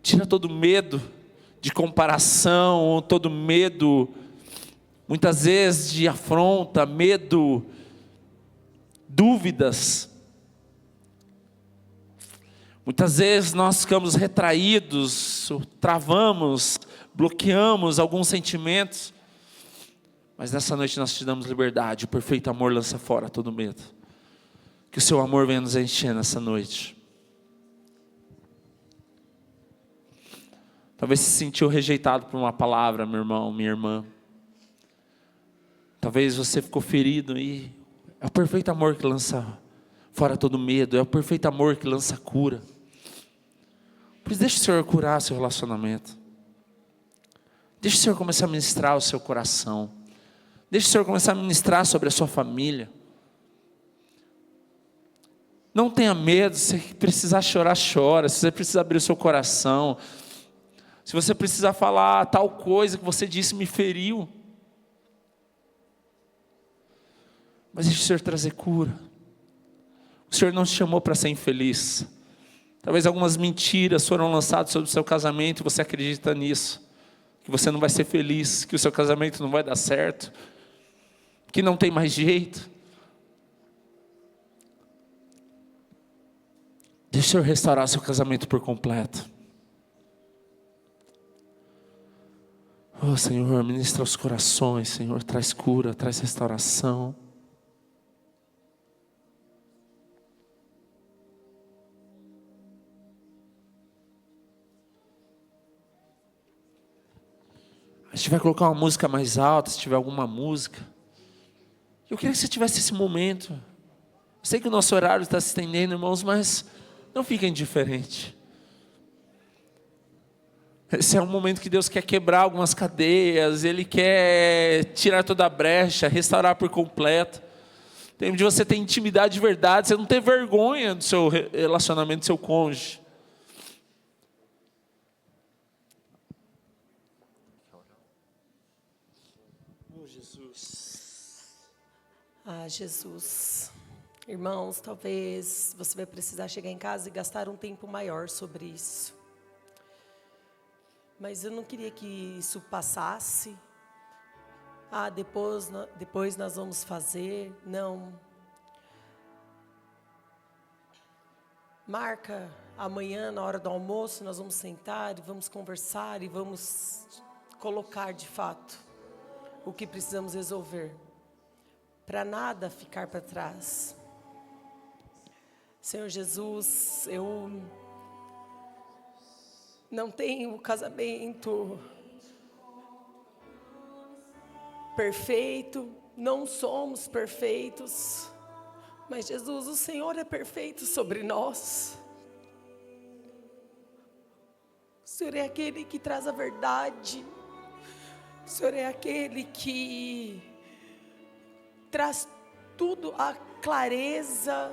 tira todo medo de comparação, todo medo, muitas vezes de afronta, medo, dúvidas. Muitas vezes nós ficamos retraídos, travamos, bloqueamos alguns sentimentos. Mas nessa noite nós te damos liberdade. O perfeito amor lança fora todo medo. Que o seu amor venha nos encher nessa noite. Talvez se sentiu rejeitado por uma palavra, meu irmão, minha irmã. Talvez você ficou ferido e é o perfeito amor que lança fora todo medo. É o perfeito amor que lança cura. Por isso deixa o Senhor curar seu relacionamento. Deixa o Senhor começar a ministrar o seu coração. Deixa o Senhor começar a ministrar sobre a sua família. Não tenha medo. Se precisar chorar, chora. Se você precisar abrir o seu coração. Se você precisar falar tal coisa que você disse me feriu. Mas deixa o Senhor trazer cura. O Senhor não te chamou para ser infeliz. Talvez algumas mentiras foram lançadas sobre o seu casamento e você acredita nisso. Que você não vai ser feliz, que o seu casamento não vai dar certo, que não tem mais jeito. Deixa o Senhor restaurar seu casamento por completo. Oh Senhor, ministra os corações, Senhor, traz cura, traz restauração. A gente vai colocar uma música mais alta, se tiver alguma música. Eu queria que você tivesse esse momento. Eu sei que o nosso horário está se estendendo, irmãos, mas não fiquem indiferentes. Esse é um momento que Deus quer quebrar algumas cadeias, Ele quer tirar toda a brecha, restaurar por completo. Tempo de você ter intimidade de verdade, você não ter vergonha do seu relacionamento, do seu cônjuge. Oh, Jesus. Ah, Jesus. Irmãos, talvez você vai precisar chegar em casa e gastar um tempo maior sobre isso. Mas eu não queria que isso passasse. Ah, depois nós vamos fazer. Não. marca amanhã, na hora do almoço, nós vamos sentar e vamos conversar e vamos colocar de fato o que precisamos resolver, para nada ficar para trás. Senhor Jesus, eu não tenho casamento perfeito, não somos perfeitos, mas Jesus, o Senhor é perfeito sobre nós. O Senhor é aquele que traz a verdade, o Senhor é aquele que traz tudo, a clareza,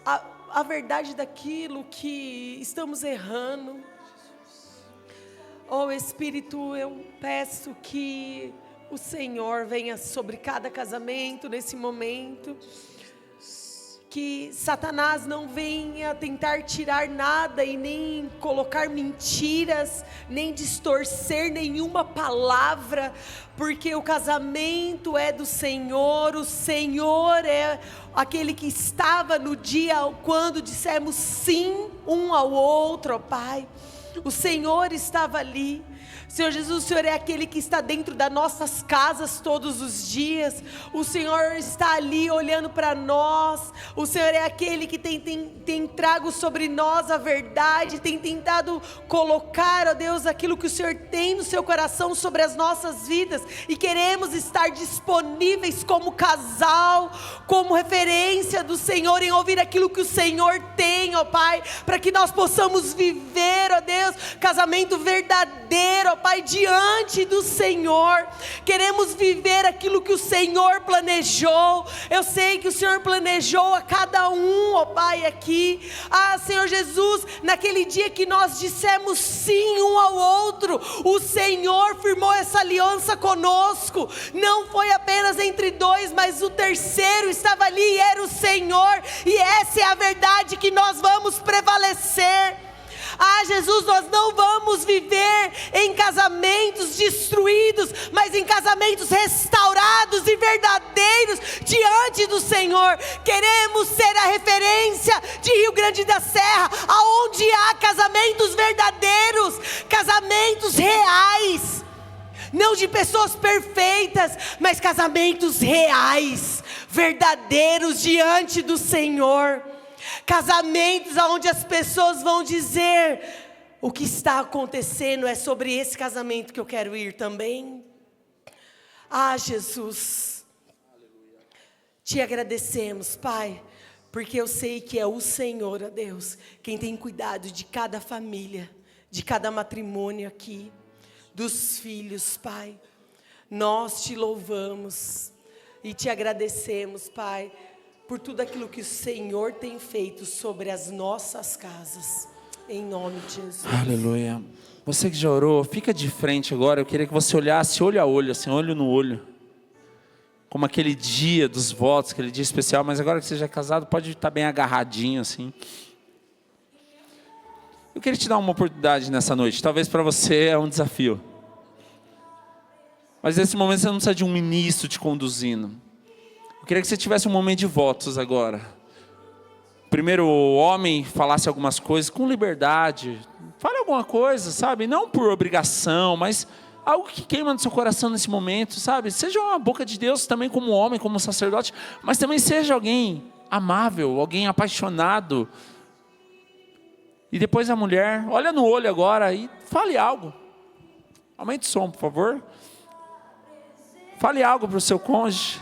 a verdade daquilo que estamos errando. Oh Espírito, eu peço que o Senhor venha sobre cada casamento nesse momento, que Satanás não venha tentar tirar nada e nem colocar mentiras, nem distorcer nenhuma palavra, porque o casamento é do Senhor, o Senhor é aquele que estava no dia quando dissemos sim um ao outro, ó Pai. O Senhor estava ali. Senhor Jesus, o Senhor é aquele que está dentro das nossas casas todos os dias. O Senhor está ali olhando para nós. O Senhor é aquele que tem trago sobre nós a verdade, tem tentado colocar, ó Deus, aquilo que o Senhor tem no seu coração sobre as nossas vidas. E queremos estar disponíveis como casal, como referência do Senhor, em ouvir aquilo que o Senhor tem, ó Pai, para que nós possamos viver, ó Deus, casamento verdadeiro, ó Pai, diante do Senhor. Queremos viver aquilo que o Senhor planejou. Eu sei que o Senhor planejou a cada um, ó Pai, aqui. Senhor Jesus, naquele dia que nós dissemos sim um ao outro, o Senhor firmou essa aliança conosco. Não foi apenas entre dois, mas o terceiro estava ali e era o Senhor. E essa é a verdade que nós vamos prevalecer. Jesus, nós não vamos viver em casamentos destruídos, mas em casamentos restaurados e verdadeiros diante do Senhor. Queremos ser a referência de Rio Grande da Serra, aonde há casamentos verdadeiros, casamentos reais, não de pessoas perfeitas, mas casamentos reais, verdadeiros diante do Senhor. Casamentos onde as pessoas vão dizer: o que está acontecendo é sobre esse casamento que eu quero ir também. Jesus, te agradecemos, Pai, porque eu sei que é o Senhor, ó Deus, quem tem cuidado de cada família, de cada matrimônio aqui, dos filhos, Pai. Nós te louvamos e te agradecemos, Pai, por tudo aquilo que o Senhor tem feito sobre as nossas casas, em nome de Jesus. Aleluia. Você que já orou, fica de frente agora. Eu queria que você olhasse olho a olho, assim, olho no olho, como aquele dia dos votos, aquele dia especial. Mas agora que você já é casado, pode estar bem agarradinho assim. Eu queria te dar uma oportunidade nessa noite. Talvez para você é um desafio, mas nesse momento você não precisa de um ministro te conduzindo. Eu queria que você tivesse um momento de votos agora. Primeiro o homem falasse algumas coisas com liberdade. Fale alguma coisa, sabe? Não por obrigação, mas algo que queima no seu coração nesse momento, sabe? Seja uma boca de Deus também como homem, como sacerdote, mas também seja alguém amável, alguém apaixonado. E depois a mulher, olha no olho agora e fale algo. Aumente o som, por favor. Fale algo para o seu cônjuge.